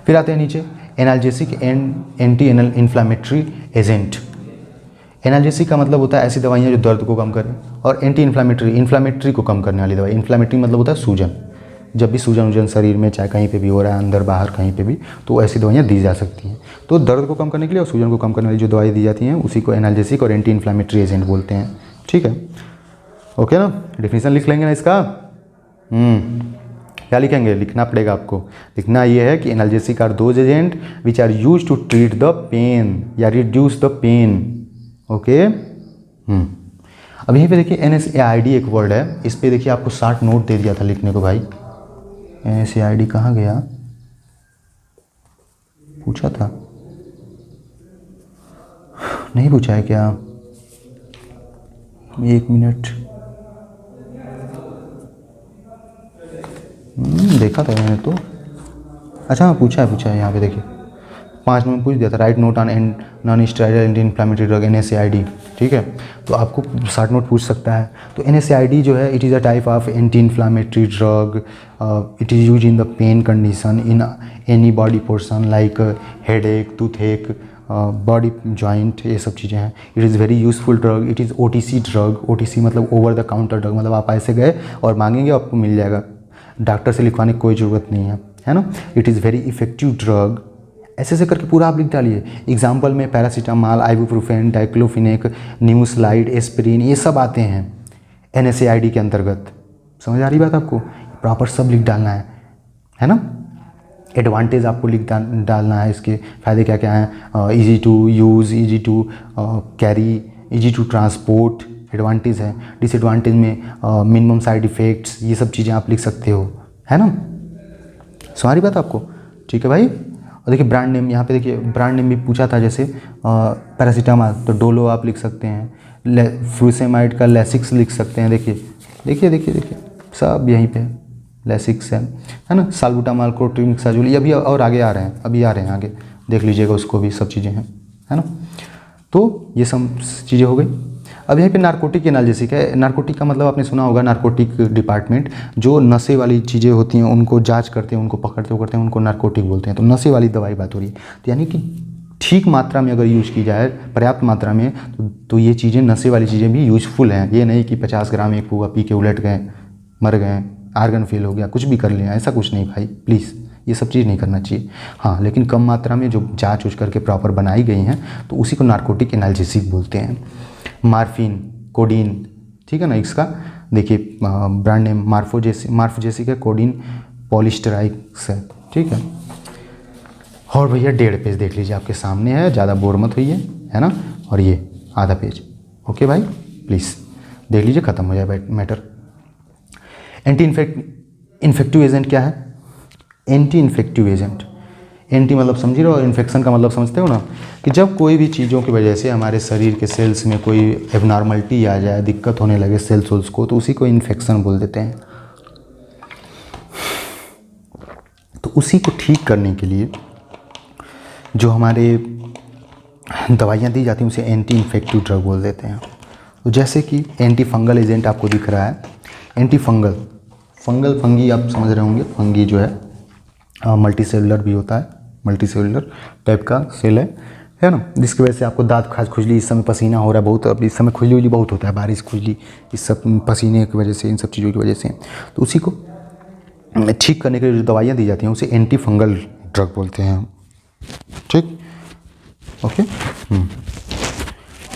फिर आते हैं नीचे analgesic and anti inflammatory agent. Analgesic का मतलब होता है ऐसी दवाइयाँ जो दर्द को कम करें, और एंटी इन्फ्लामेटरी को कम करने वाली दवाई। इन्फ्लामेटरी मतलब होता है सूजन, जब भी सूजन वूजन शरीर में चाहे कहीं पे भी हो रहा है, अंदर बाहर कहीं पे भी, तो ऐसी दवाइयाँ दी जा सकती हैं। तो दर्द को कम करने के लिए और सूजन को कम करने वाली जो दवाई दी जाती हैं उसी को एनाल्जेसिक और एंटी इन्फ्लामेटरी एजेंट बोलते हैं, ठीक है, ओके ना। डिफिनीशन लिख लेंगे ना इसका, क्या लिखेंगे, लिखना पड़ेगा आपको। लिखना ये है कि analgesic are those agent which are use to treat the pain या रिड्यूस द पेन, ओके। अब यहीं पे देखिए NSAID एक वर्ड है, इस पे देखिए आपको 60 नोट दे दिया था लिखने को भाई। NSAID कहाँ गया, पूछा था, नहीं पूछा है क्या, 1 मिनट, देखा था मैंने तो, अच्छा हाँ पूछा है यहाँ पे देखिए 5 नंबर पूछ दिया था, right note on non steroidal anti inflammatory drug NSAID, ठीक है। तो आपको 60 नोट पूछ सकता है। तो NSAID जो है it is a type of anti inflammatory drug, it is use in the pain condition in any body portion like headache, toothache, body joint, ये सब चीज़ें हैं। It is very useful drug, it is OTC drug. OTC मतलब over the counter drug, मतलब आप ऐसे गए और मांगेंगे आपको मिल जाएगा, डॉक्टर से लिखवाने की कोई ज़रूरत नहीं है ना। It is very effective drug, ऐसे करके पूरा आप लिख डालिए। एग्जाम्पल में पैरासीटामॉल, आइबुप्रोफेन, डाइक्लोफिनेक, न्यूस्लाइड, एस्पिरिन, ये सब आते हैं NSAID के अंतर्गत। समझ आ रही बात आपको, प्रॉपर सब लिख डालना है ना। एडवांटेज आपको लिख डालना है, इसके फ़ायदे क्या क्या हैं, easy to use, easy to carry, easy to transport, advantage है। डिसएडवांटेज में मिनिमम साइड इफ़ेक्ट्स, ये सब चीज़ें आप लिख सकते हो, है ना। सारी बात आपको, ठीक है भाई। और देखिए ब्रांड नेम, यहाँ पे देखिए ब्रांड नेम भी पूछा था, जैसे पैरासीटामॉल तो डोलो आप लिख सकते हैं, फ्रूसेमाइड का लैसिक्स लिख सकते हैं, देखिए सब यहीं पे लैसिक्स है ना। साल्बुटामॉल, क्लोट्रिमक्साजोल, ये अभी और आगे आ रहे हैं, आगे देख लीजिएगा, उसको भी सब चीज़ें हैं, है ना। तो ये सब चीज़ें हो गई। अब यहीं पे नारकोटिक एनाल्जेसिक है। नारकोटिक का मतलब आपने सुना होगा, नारकोटिक डिपार्टमेंट जो नशे वाली चीज़ें होती हैं उनको जांच करते हैं, उनको पकड़ते हैं, उनको नारकोटिक बोलते हैं। तो नशे वाली दवाई बात हो रही है, तो यानी कि ठीक मात्रा में अगर यूज़ की जाए, पर्याप्त मात्रा में, तो ये चीज़ें, नशे वाली चीज़ें भी यूजफुल हैं। ये नहीं कि 50 ग्राम एक पूआ पी के उलट गए, मर गए, आर्गन फेल हो गया, कुछ भी कर लिया, ऐसा कुछ नहीं भाई, प्लीज़ ये सब चीज़ नहीं करना चाहिए। हाँ, लेकिन कम मात्रा में जो जाँच उच करके प्रॉपर बनाई गई हैं तो उसी को नार्कोटिक एनाल्जेसिक बोलते हैं। मार्फिन, कोडीन, ठीक है ना, इसका देखिए ब्रांड नेम मार्फोजेसिक है, कोडीन पॉलिस्टराइक्स है, ठीक है। और भैया 1.5 पेज देख लीजिए, आपके सामने है, ज़्यादा बोर मत होइए, है ना। और ये आधा पेज, ओके भाई, प्लीज़ देख लीजिए, ख़त्म हो जाए मैटर। एंटी इन्फेक्टिव एजेंट क्या है? एंटी इन्फेक्टिव एजेंट, एंटी मतलब समझ रहे हो, इन्फेक्शन का मतलब समझते हो ना, कि जब कोई भी चीज़ों की वजह से हमारे शरीर के सेल्स में कोई एबनॉर्मलिटी आ जाए, दिक्कत होने लगे सेल्स को, तो उसी को इन्फेक्शन बोल देते हैं। तो उसी को ठीक करने के लिए जो हमारे दवाइयाँ दी जाती हैं उसे एंटी इन्फेक्टिव ड्रग बोल देते हैं। तो जैसे कि एंटी फंगल एजेंट आपको दिख रहा है, एंटी फंगी आप समझ रहे होंगे, फंगी जो है मल्टी सेलुलर भी होता है, मल्टी सेलुलर टाइप का सेल है ना, जिसकी वजह से आपको दांत खाज खुजली, इस समय पसीना हो रहा है बहुत, अब इस समय खुजली उजली बहुत होता है, बारिश खुजली, इस सब पसीने की वजह से, इन सब चीज़ों की वजह से। तो उसी को ठीक करने के लिए जो दवाइयाँ दी जाती हैं उसे एंटी फंगल ड्रग बोलते हैं, ठीक, ओके।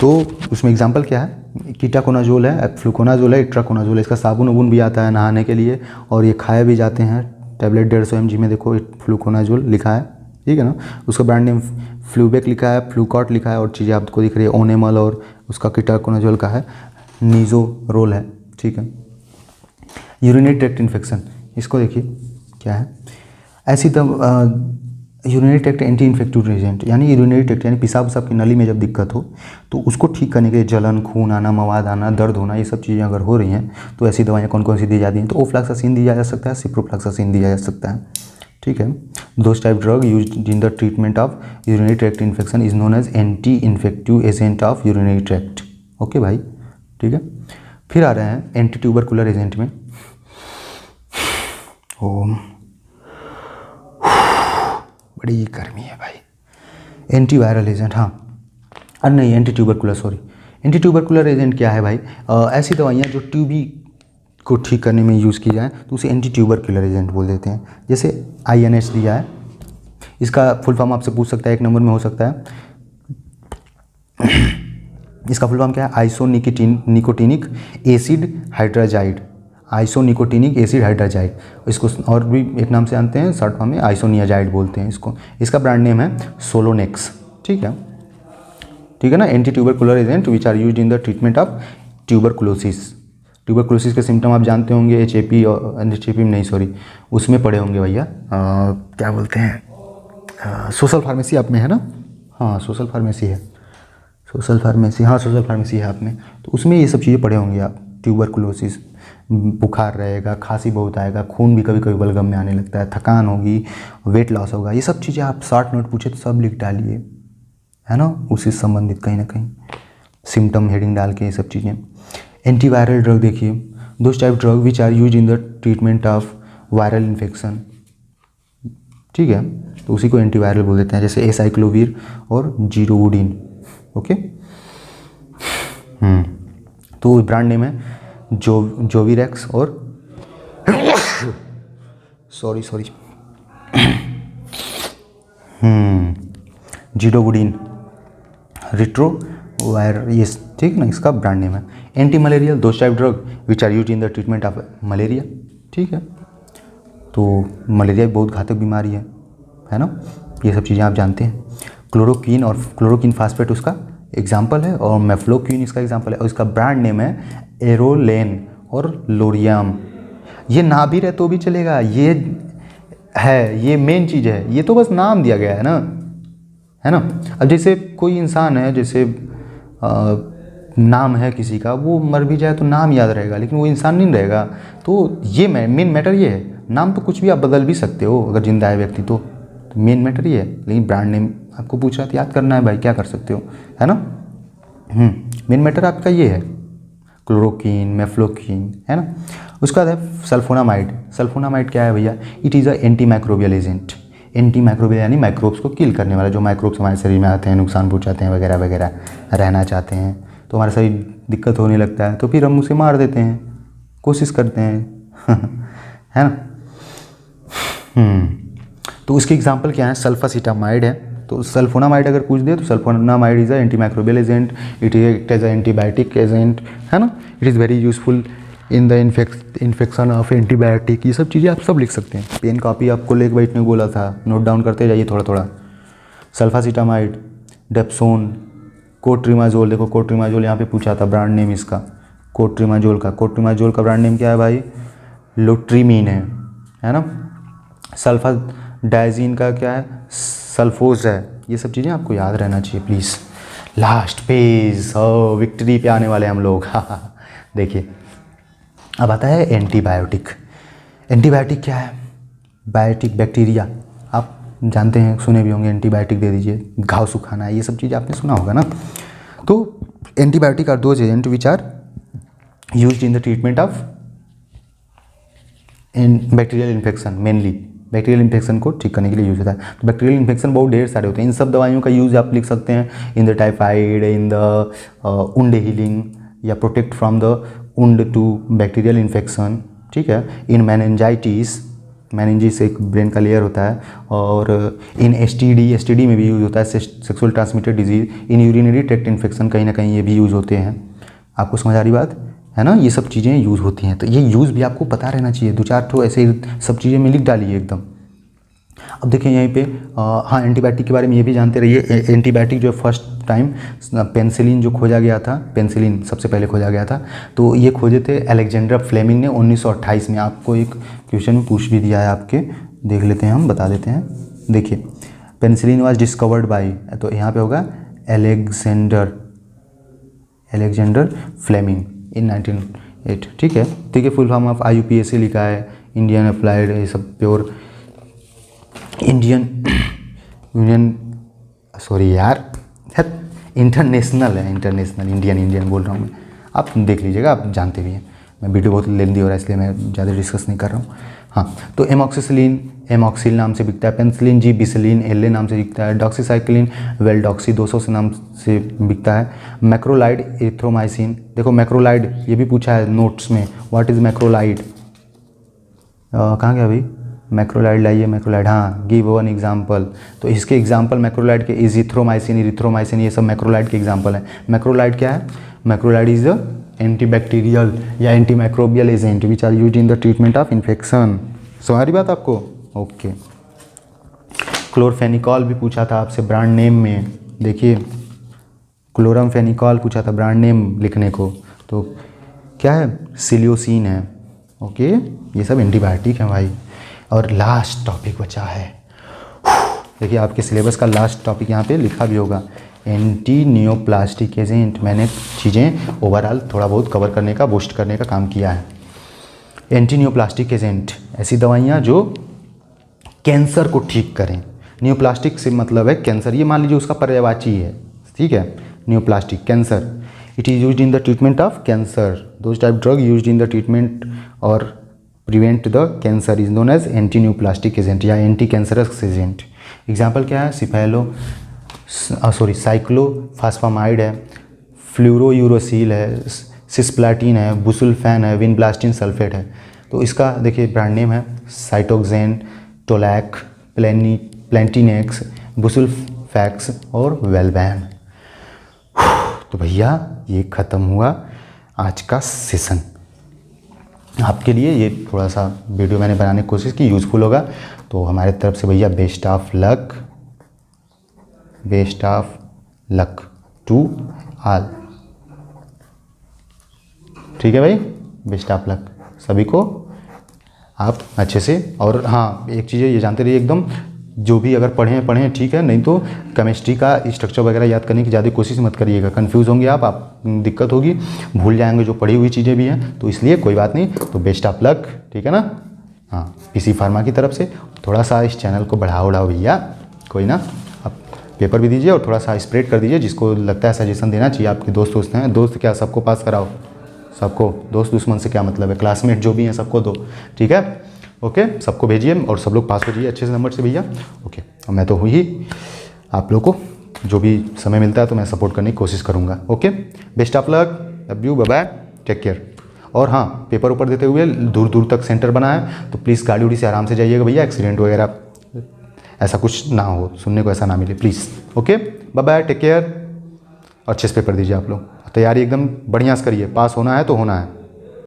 तो उसमें एग्जांपल क्या है, कीटाकोनाजोल है, फ्लूकोनाजोल है, इट्राकोनाजोल है, इसका साबुन वबुन भी आता है नहाने के लिए, और ये खाए भी जाते हैं टैबलेट 150 mg में, देखो फ्लूकोनाजोल लिखा है, ठीक है ना। उसका ब्रांड नेम फ्लूबेक लिखा है, फ्लूकॉट लिखा है, और चीज़ें आपको दिख रही है ओनेमल, और उसका कीटाकोनाजोल का है निज़ोरोल है, ठीक है। यूरिनरी ट्रैक्ट इन्फेक्शन, इसको देखिए क्या है, ऐसी urinary tract anti infective agent, यानी यूरिनरी ट्रैक्ट यानी पेशाब वसाब की नली में जब दिक्कत हो तो उसको ठीक करने के लिए जलन, खून आना, मवाद आना, दर्द होना, ये सब चीज़ें अगर हो रही हैं तो ऐसी दवाइयाँ कौन कौन सी दी जाती हैं, तो ओफ्लैक्सासिन दिया जा सकता है, सिप्रोफ्लैक्सासिन दिया जा सकता है, ठीक है। Those type drug used in the treatment of urinary tract infection is known as anti infective agent of urinary tract, okay भाई, ठीक है। फिर आ रहे हैं एंटी ट्यूबरकुलर एजेंट में, ओम, बड़ी गर्मी है भाई। एंटीवायरल एजेंट, हाँ, अरे नहीं, anti tubercular, sorry, anti tubercular agent क्या है भाई, ऐसी दवाइयाँ जो ट्यूबी को ठीक करने में यूज़ की जाए तो उसे एंटी ट्यूबरकुलर एजेंट बोल देते हैं। जैसे INH दिया है, इसका फुल फॉर्म आपसे पूछ सकता है, 1 नंबर में हो सकता है, इसका फुल फॉर्म क्या है, आइसोनिकोटिनिक एसिड हाइड्राजाइड, आइसोनिकोटिनिक एसिड हाइड्राजाइड, इसको और भी एक नाम से जानते हैं, शॉर्ट फॉर्म में आइसोनियाजाइड बोलते हैं इसको। इसका ब्रांड नेम है सोलोनेक्स, ठीक है, ठीक है ना। Anti tubercular agent which are used in the treatment of tuberculosis. Tuberculosis के सिम्टम आप जानते होंगे, HAP और HAP नहीं, सॉरी, उसमें पढ़े होंगे भैया, क्या बोलते हैं, सोशल फार्मेसी आप में है ना, हाँ सोशल फार्मेसी है, सोशल फार्मेसी, हाँ सोशल फार्मेसी है आप में, तो उसमें ये सब चीज़ें पढ़े होंगे आप। ट्यूबरकुलोसिस, बुखार रहेगा, खांसी बहुत आएगा, खून भी कभी कभी बलगम में आने लगता है, थकान होगी, वेट लॉस होगा, ये सब चीज़ें आप शॉर्ट नोट पूछे तो सब लिख डालिए, है ना, उससे संबंधित कहीं ना कहीं सिम्टम हेडिंग डाल के ये सब चीज़ें। एंटीवायरल ड्रग देखिए, those type drug which are use in the treatment of viral infection, ठीक है, तो उसी को एंटीवायरल बोल देते हैं, जैसे एसाइक्लोवीर और जीरोवुडिन, ओके। तो ब्रांड नेम है जोविरेक्स और सॉरी जीडोवुडिन, रिट्रोवायर, ये ठीक ना, इसका ब्रांड नेम है। Anti malarial, those type drug which are use in the treatment of malaria, ठीक है। तो मलेरिया बहुत घातक बीमारी है ना, ये सब चीज़ें आप जानते हैं। क्लोरोक्वीन और क्लोरोक्वीन फास्फेट उसका एग्जाम्पल है, और मेफ्लोक्वीन इसका एग्जाम्पल है, और इसका ब्रांड नेम है एरोलेन और लोरियम। ये ना भी रहे तो भी चलेगा, ये है, ये मेन चीज़ है, ये तो बस नाम दिया गया है ना। अब जैसे कोई इंसान है, जैसे नाम है किसी का, वो मर भी जाए तो नाम याद रहेगा, लेकिन वो इंसान नहीं रहेगा। तो ये मेन मैटर ये है, नाम तो कुछ भी आप बदल भी सकते हो अगर जिंदा है व्यक्ति तो मेन मैटर ये है, लेकिन ब्रांड नेम आपको पूछा तो याद करना है भाई, क्या कर सकते हो, है ना। मेन मैटर आपका ये है, क्लोरोक्वीन, मेफ्लोक्वीन, है ना। उसका है सल्फोनामाइड। सल्फोनामाइड क्या है भैया, it is a anti microbial agent. Anti microbial यानी माइक्रोब्स को किल करने वाला, जो माइक्रोब्स हमारे शरीर में आते हैं, नुकसान पहुंचाते हैं वगैरह वगैरह, रहना चाहते हैं तो हमारा शरीर दिक्कत होने लगता है, तो फिर हम उसे मार देते हैं, कोशिश करते हैं है ना। तो उसकी एग्जांपल क्या है, सल्फासिटामाइड है। तो सल्फोनामाइड अगर पूछ दे तो sulfonamide is a antimicrobial agent, it is as a antibiotic agent, है ना। It is very useful in the infection of antibiotic. ये सब चीज़ें आप सब लिख सकते हैं। पेन कॉपी आपको लेके बैठने को बोला था, नोट डाउन करते जाइए थोड़ा थोड़ा। सल्फासिटामाइड, डेप्सोन, कोट्रिमाजोल, देखो कोट्रिमाजोल यहाँ पे पूछा था ब्रांड नेम इसका, कोट्रिमाजोल का ब्रांड नेम क्या है भाई, लोट्रीमीन है ना। सल्फा डायजीन का क्या है, सल्फोज है। ये सब चीज़ें आपको याद रहना चाहिए प्लीज़। लास्ट पेज, विक्ट्री पे आने वाले हम लोग। देखिए अब आता है एंटीबायोटिक। एंटीबायोटिक क्या है, बायोटिक बैक्टीरिया, आप जानते हैं, सुने भी होंगे, एंटीबायोटिक दे दीजिए, घाव सुखाना है, ये सब चीज़ें आपने सुना होगा ना। तो antibiotic are those agent which are used in the treatment of bacterial infection. Mainly bacterial infection को ठीक करने के लिए यूज होता है। तो बैक्टीरियल इन्फेक्शन बहुत ढेर सारे होते हैं। इन सब दवाइयों का यूज़ आप लिख सकते हैं in the typhoid, in the wound healing, या protect from the wound to bacterial infection, ठीक है। इन मेनिंजाइटिस, मेनिंजिस एक ब्रेन का लेयर होता है, और इन एसटीडी में भी यूज़ होता है, सेक्सुअल ट्रांसमिटेड डिजीज। इन यूरिनरी ट्रैक्ट इन्फेक्शन कहीं ना कहीं ये भी यूज़ होते हैं। आपको समझ आ रही बात है ना। ये सब चीज़ें यूज़ होती हैं, तो ये यूज़ भी आपको पता रहना चाहिए। 2-4 ठो ऐसे सब चीज़ें में लिख डालिए एकदम। अब देखिए यहीं पे हाँ, एंटीबायोटिक के बारे में ये भी जानते रहिए। एंटीबायोटिक जो फर्स्ट टाइम पेनिसिलिन जो खोजा गया था, पेनिसिलिन सबसे पहले खोजा गया था, तो ये खोजे थे अलेक्जेंडर फ्लेमिंग ने 1928 में। आपको एक क्वेश्चन में पूछ भी दिया है आपके, देख लेते हैं, हम बता देते हैं। देखिए पेनिसिलिन वाज डिस्कवर्ड बाय, तो यहाँ पे होगा अलेक्जेंडर फ्लेमिंग इन 1908, ठीक है। ठीक है, फुल फॉर्म ऑफ IUPAC लिखा है, इंडियन अप्लाइड, ये सब प्योर इंडियन यूनियन, सॉरी यार, इंटरनेशनल है, इंटरनेशनल, इंडियन बोल रहा हूँ मैं, आप देख लीजिएगा, आप जानते भी हैं। मैं वीडियो बहुत लेंदी हो रहा है इसलिए मैं ज़्यादा डिस्कस नहीं कर रहा हूँ। हाँ, तो एमॉक्सिसिलिन, एमॉक्सिल नाम से बिकता है। पेनिसिलिन जी बिसिलिन एल नाम से बिकता है। डॉक्सीसाइक्लिन वेलडॉक्सी 200 से नाम से बिकता है। मैक्रोलाइड एरिथ्रोमाइसिन, देखो मैक्रोलाइड ये भी पूछा है नोट्स में, व्हाट इज़ मैक्रोलाइड, कहाँ गया भाई, मैक्रोलाइड लाइए, मैक्रोलाइड, हाँ, गिव वन एग्जाम्पल। तो इसके एग्जाम्पल मैक्रोलाइड के इजिथ्रोमाइसिन, इरिथ्रोमाइसिन, ये सब मैक्रोलाइड के एग्जाम्पल हैं। मैक्रोलाइड क्या है, मैक्रोलाइड इज द एंटीबैक्टीरियल या antimicrobial agent which are used in the treatment of infection. समझ बात आपको, ओके। क्लोरफेनिकॉल भी पूछा था आपसे ब्रांड नेम में, देखिए क्लोरमफेनिकॉल पूछा था ब्रांड नेम लिखने को, तो क्या है, सिलियोसिन है, ओके। ये सब एंटीबायोटिक हैं भाई। और लास्ट टॉपिक बचा है, देखिए आपके सिलेबस का लास्ट टॉपिक यहाँ पे लिखा भी होगा, एंटी नियोप्लास्टिक एजेंट। मैंने चीज़ें ओवरऑल थोड़ा बहुत कवर करने का, बूस्ट करने का काम किया है। एंटी नियोप्लास्टिक एजेंट, ऐसी दवाइयाँ जो कैंसर को ठीक करें। नियोप्लास्टिक से मतलब है कैंसर, ये मान लीजिए उसका पर्यायवाची है, ठीक है, neoplastic cancer. It is used in the treatment of cancer, those type drug used in the treatment और prevent the cancer is known as antineoplastic agent या एंटी कैंसरस एजेंट। एग्जाम्पल क्या है, साइक्लोफॉस्फामाइड है, फ्लूरोयूरोसिल है, cisplatin है, बुसुल्फैन है, vinblastine sulphate है। तो इसका देखिए ब्रांड नेम है साइटोक्सेन, टोलैक, प्लेंटिनेक्स, बुसुल्फैक्स और वेलबैन। तो भैया ये ख़त्म हुआ आज का सेशन। आपके लिए ये थोड़ा सा वीडियो मैंने बनाने की कोशिश की, यूज़फुल होगा। तो हमारे तरफ से भैया best of luck to all, ठीक है भाई, बेस्ट ऑफ लक सभी को, आप अच्छे से। और हाँ, एक चीज़ ये जानते रहिए एकदम, जो भी अगर पढ़ें ठीक है, नहीं तो केमिस्ट्री का स्ट्रक्चर वगैरह याद करने की ज़्यादा कोशिश मत करिएगा, कंफ्यूज होंगे आप दिक्कत होगी, भूल जाएंगे जो पढ़ी हुई चीज़ें भी हैं। तो इसलिए कोई बात नहीं, तो बेस्ट ऑफ लक, ठीक है ना। हाँ, पीसी फार्मा की तरफ से थोड़ा सा इस चैनल को बढ़ाओ भैया, कोई ना, आप पेपर भी दीजिए और थोड़ा सा स्प्रेड कर दीजिए, जिसको लगता है सजेशन देना चाहिए। आपके दोस्त हैं, दोस्त क्या सबको पास कराओ, सबको, दोस्त दुश्मन से क्या मतलब है, क्लासमेट जो भी हैं सबको दो, ठीक है, ओके। सबको भेजिए और सब लोग पास हो जाइए अच्छे से नंबर से भैया, ओके। और मैं तो हूँ ही, आप लोग को जो भी समय मिलता है तो मैं सपोर्ट करने की कोशिश करूँगा, okay. Best of luck, love you, bye bye, take care. और हाँ, पेपर ऊपर देते हुए दूर दूर तक सेंटर बना है, तो प्लीज़ गाड़ी उड़ी से आराम से जाइएगा भैया, एक्सीडेंट वगैरह ऐसा कुछ ना हो, सुनने को ऐसा ना मिले please. Okay, bye bye, take care. अच्छे से पेपर दीजिए आप लोग, तैयारी एकदम बढ़िया से करिए, पास होना है तो होना है।